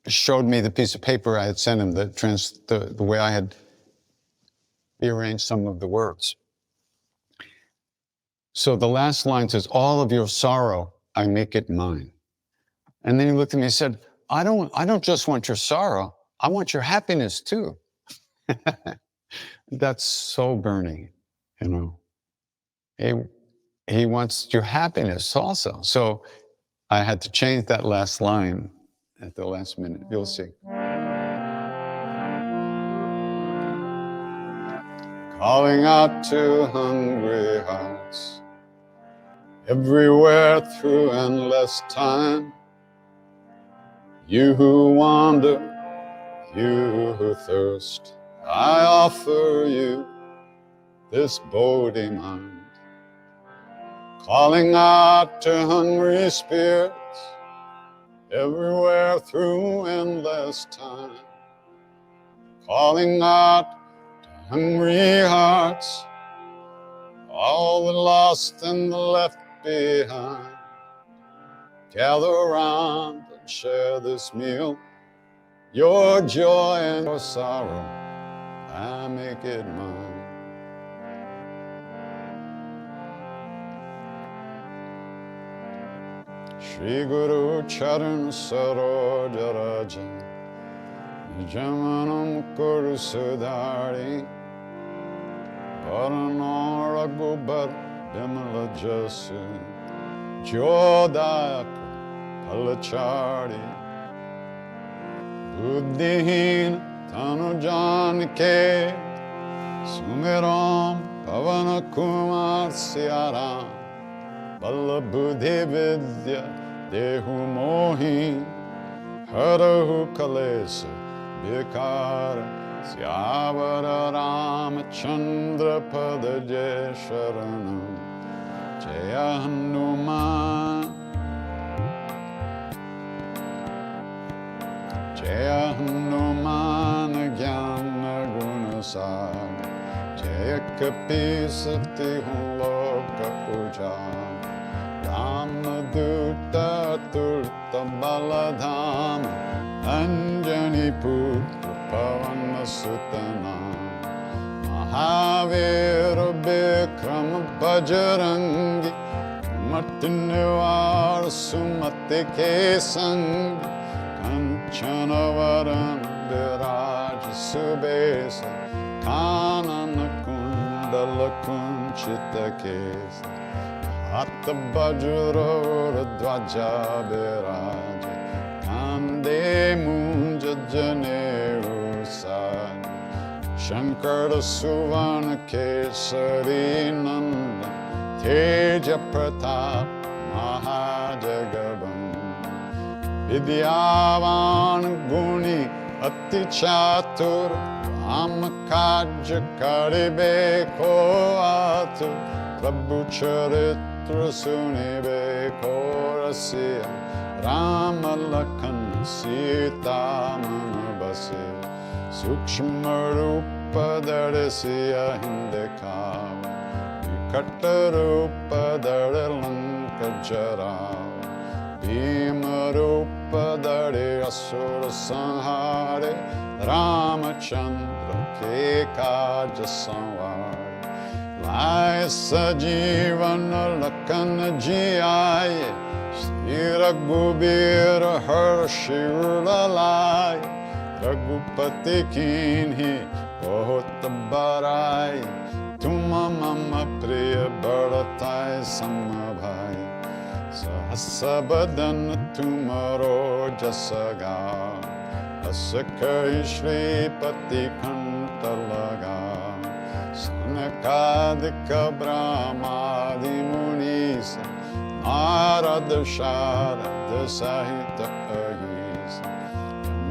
showed me the piece of paper I had sent him, the way I had rearranged some of the words. So the last line says, all of your sorrow, I make it mine. And then he looked at me and said, I don't just want your sorrow, I want your happiness too. That's so Bernie, you know. He wants your happiness also. So I had to change that last line at the last minute. You'll see. Calling out to hungry hearts, everywhere through endless time. You who wander, you who thirst, I offer you this Bodhi mind. Calling out to hungry spirits, everywhere through endless time. Calling out to hungry hearts, all the lost and the left behind. Gather around and share this meal, your joy and your sorrow, I make it mine. Shri Guru Charan Saroja Raja Nijamanam Kuru Sudhari Varano Raghubar Bimala Jasu Jodaya Palachari Buddhihin Tanu Janike Sumiram Pavana Kumar Siaram Balla Buddhi Vidya Dehu Mohi Harahu Kalesa Bikara Syavara Ramachandra Pada Jai Sharanam Jaya Hanuman Jaya Hanuman Gyana Gunasaga Jaya Kapi Sati Loka Ujjala Ramaduta Turta Baladhama Anjani Putra Pavana Sutana Mahavira Bikrama Bhajarangi Martinivar Sumati Kesangi Kanchana Varan Viraja Subesa Kanana Kundala Kunchita Kesa Atta Bajra Dvaja Viraja Kande Munja Jane Usad Shankara Suvana Kesari Nanda Teja Pratap Mahajagabam Vidyavan Guni Ati Chatur Amakaj Karibe Koatu Prabhu Charit Sunibe Korasya Rama Lakhan Sita Manabase Sukshma Rupa Daresya Hindekava Vikata Rupa Darelanka Jarava Bhima Rupa Dare Asura Sanhare Ramachandra Kekaja Sanvare Lai Sajivana Lakana Jiaye Shri Raghubira Harshira Lai Raghupati Kinhi Bahut Barai Tuma Mama Priya Bharatai Samabhai Sahasabadan Tumaro Jasaga Asakai Shri Pati Kantalaga Sanakadika Brahmadi Munisa Narada Sharada Sahita Ahisa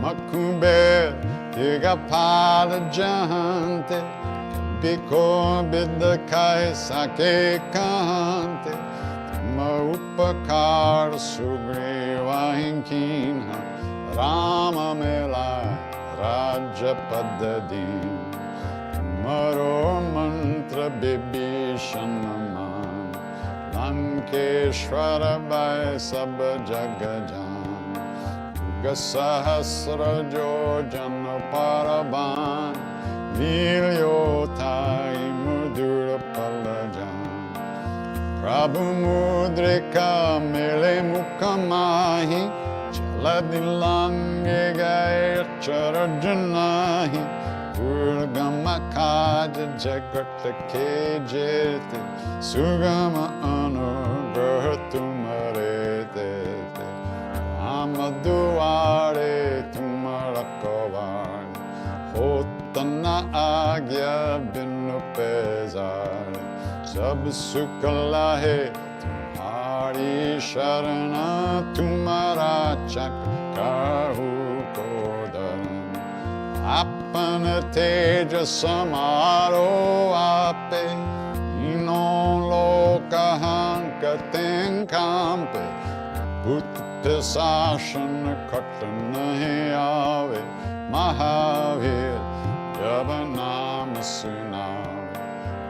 Makumber Tigapala Jahante Biko Bidakai Sake Kante Upakar Sugriva Hinkinha Rama Melai Rajapadadin Maro Mantra Bibishanaman Lankeshwara Bai Sabha Jagajan Gasahasra Jojana Paraban Vilyotai Mudura Palajan Prabhu Mudrika Mele Mukamahi Chaladilange Gair Charajanahi Durgama Kaja Jakarta Kejete Sugama Anugrahatumare Amaduare Tumarakovar Hotana Agya Binu Pezar Sab Sukala Hai Tumhari Sharana Tumara Chakahu Kodaran Apana Teja Samaro Ape Inon Lokahanka Tenkampe Buddha Sashana Katanahi Ave Mahavir Javanama Sunave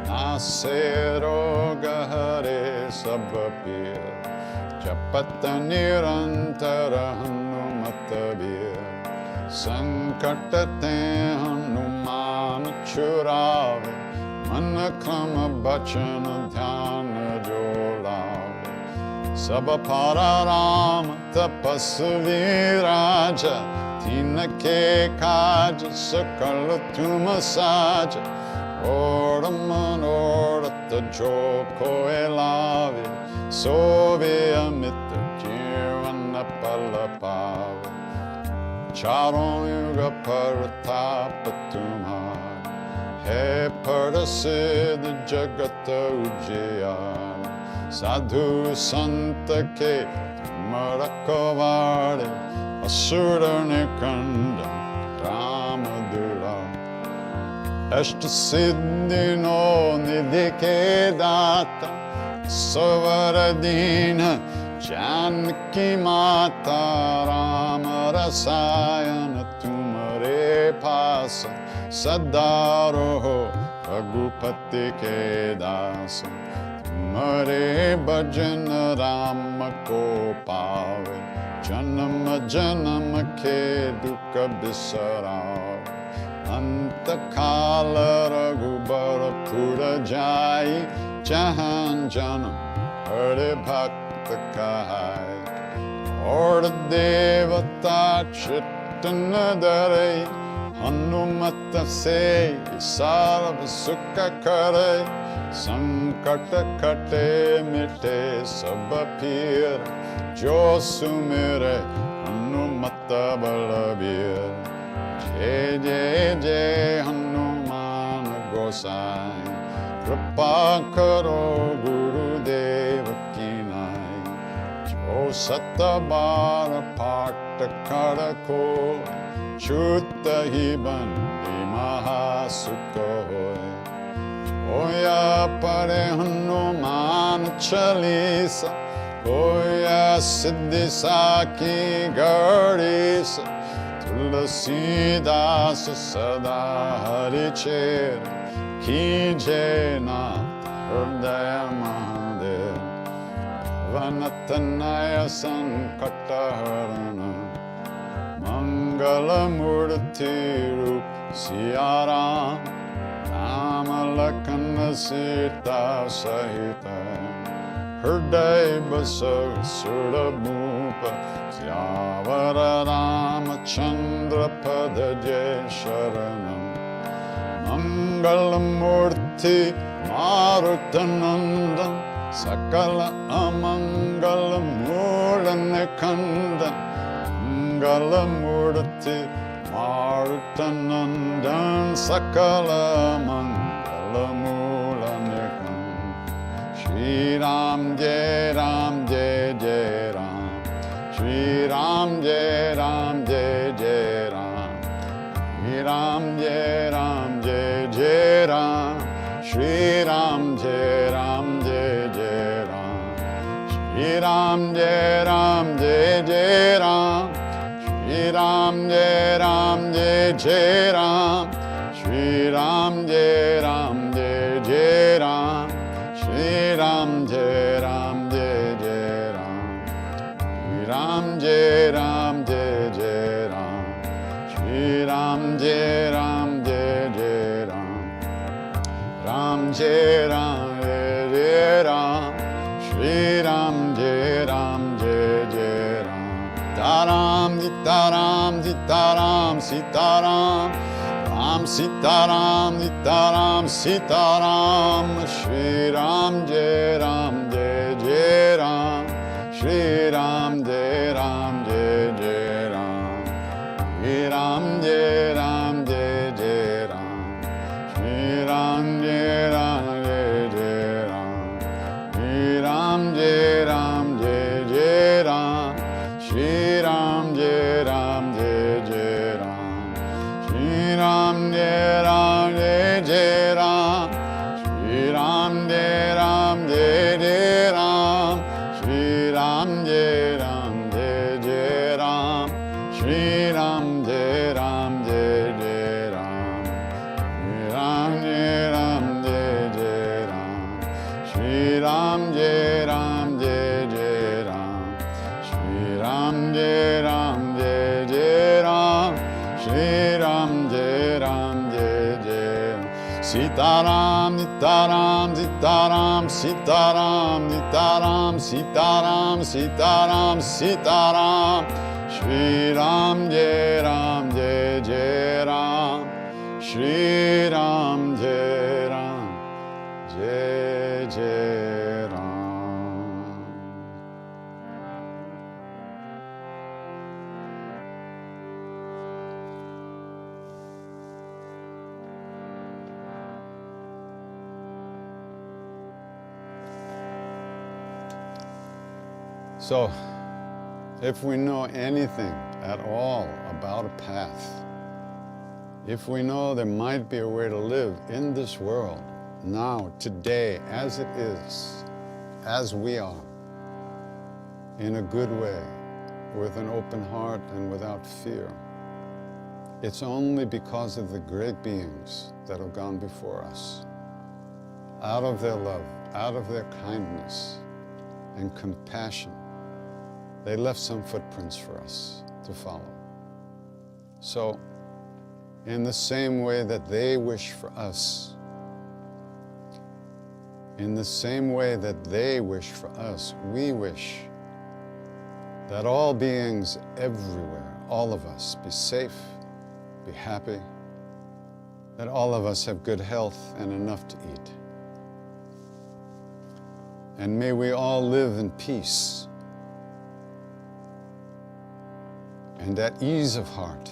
Nasero Gahare Sabapir Japata Nirantara Hanumatabir Sankatate Hanuman Churave Manakrama Bachana Dhyana Jolave Sabapara Rama Tapasvi Raja Tinake Kaja Sakala Tumasaja Oraman Orata Joko Elave Sobe Amita Jirvana Palapave Charon Yuga Paratapa Tumhar He Parasiddha Jagata Ujjayana Sadhu Santa Ke Tumarakovare Asura Nikanda Ramadura Ashta Siddhi no Nidike Data Savaradina Janki Mata Rama Rasayana Tumare Pasa Sadaroho Ragupati Ke Dasa Tumare Bhajana Rama Ko Pave Janama Janama Ke Dukha Bisarav Antakala Raghubara Pura Jai Jahan Janam Hare Bhakta Kahai Orda Devata Chittana Dare Hanumata Se Sarva Sukha Kare Sankata Kate Mite Sabapir Jo Sumire Hanumata Balabir Jai Jai Jai Hanuman Gosai Kripa Karo Guru Deva Kinai Jo Satabara Parta Karako Chutta Hiban Mahasukha Hoy Oya Pare Hanuman Chalisa Oya Siddhi Saki Gaurisa Tulasi Das Sada Hari Cher Kije Nath Hridaya Mahadev Vanatanaya Sankataharana Mangala Murti Rup Siyaram Ramalakana Sita Sahita Hridaya Basa Surabhupa Syavara Ramachandra Padaje Sharanam Mangalamurti Marutanandam Sakala Amangala Muranakandan Mangalamurti Marutanandam Sakala Mangala Muranakandan Shri Ram Jai Ram Jai Jai Ram Shri Ram Jai Ram Jai Jai Ram Shri Ram Jai Ram Jai Jai Ram Shri Ram Jai Ram Jai Jai Ram, Shri Ram Jai Ram Jai Jai Ram, Shri Ram Jai Ram Jai Jai Ram, Shri Ram Jai Ram Jai Jai Ram, Shri Ram Jai Ram Jai Jai Ram, Shri Ram Jai Ram Jai Jai Ram, Shri Ram Jai Ram Jai Jai Ram, Ram Jai Ram Jai Jai Ram, Shri Ram Jai Ram Jai Jai Ram, Taram Sitaram Sitaram Sitaram, Ram Sitaram Sitaram Sitaram, Shri Ram Jai Ram Jai Jai Ram, Shri Ram Jai Ram Jai Jai Ram, Shri Ram Jai Ram Jai Jai Ram, Shri Ram Jai Ram Jai Jai Ram, Shri Ram Jai Ram Jai Jai Ram, Shri Ram Jai Ram Jai Jai Ram, Shri Ram Jai Ram Jai Jai Ram, Shri Ram Jai Ram Jai Jai Ram, Shri Ram Jai Ram Jai Jai Ram, Shri Ram Jai Ram Jai Jai Ram, Shri Ram Jai Ram Jai Jai Ram, Shri Ram Jai Ram Jai Jai Ram, Shri Ram Jai Ram Jai Jai Ram, Shri Ram Jai Ram Jai Jai Ram, Sitaram Sitaram Sitaram Sitaram Sitaram Sitaram Sitaram Sitaram, Shri Ram Jai Ram Jai Jai Ram, Shri Ram Jai Ram Jai Jai Ram. So, if we know anything at all about a path, if we know there might be a way to live in this world, now, today, as it is, as we are, in a good way, with an open heart and without fear, it's only because of the great beings that have gone before us. Out of their love, out of their kindness and compassion, they left some footprints for us to follow. So, in the same way that they wish for us, in the same way that they wish for us, we wish that all beings everywhere, all of us, be safe, be happy, that all of us have good health and enough to eat. And may we all live in peace and at ease of heart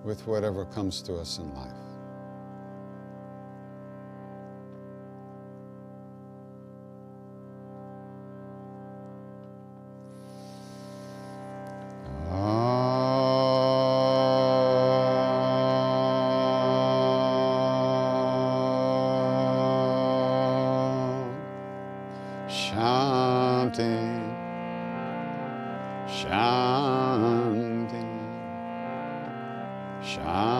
with whatever comes to us in life. Shanti. Shanti, Shanti.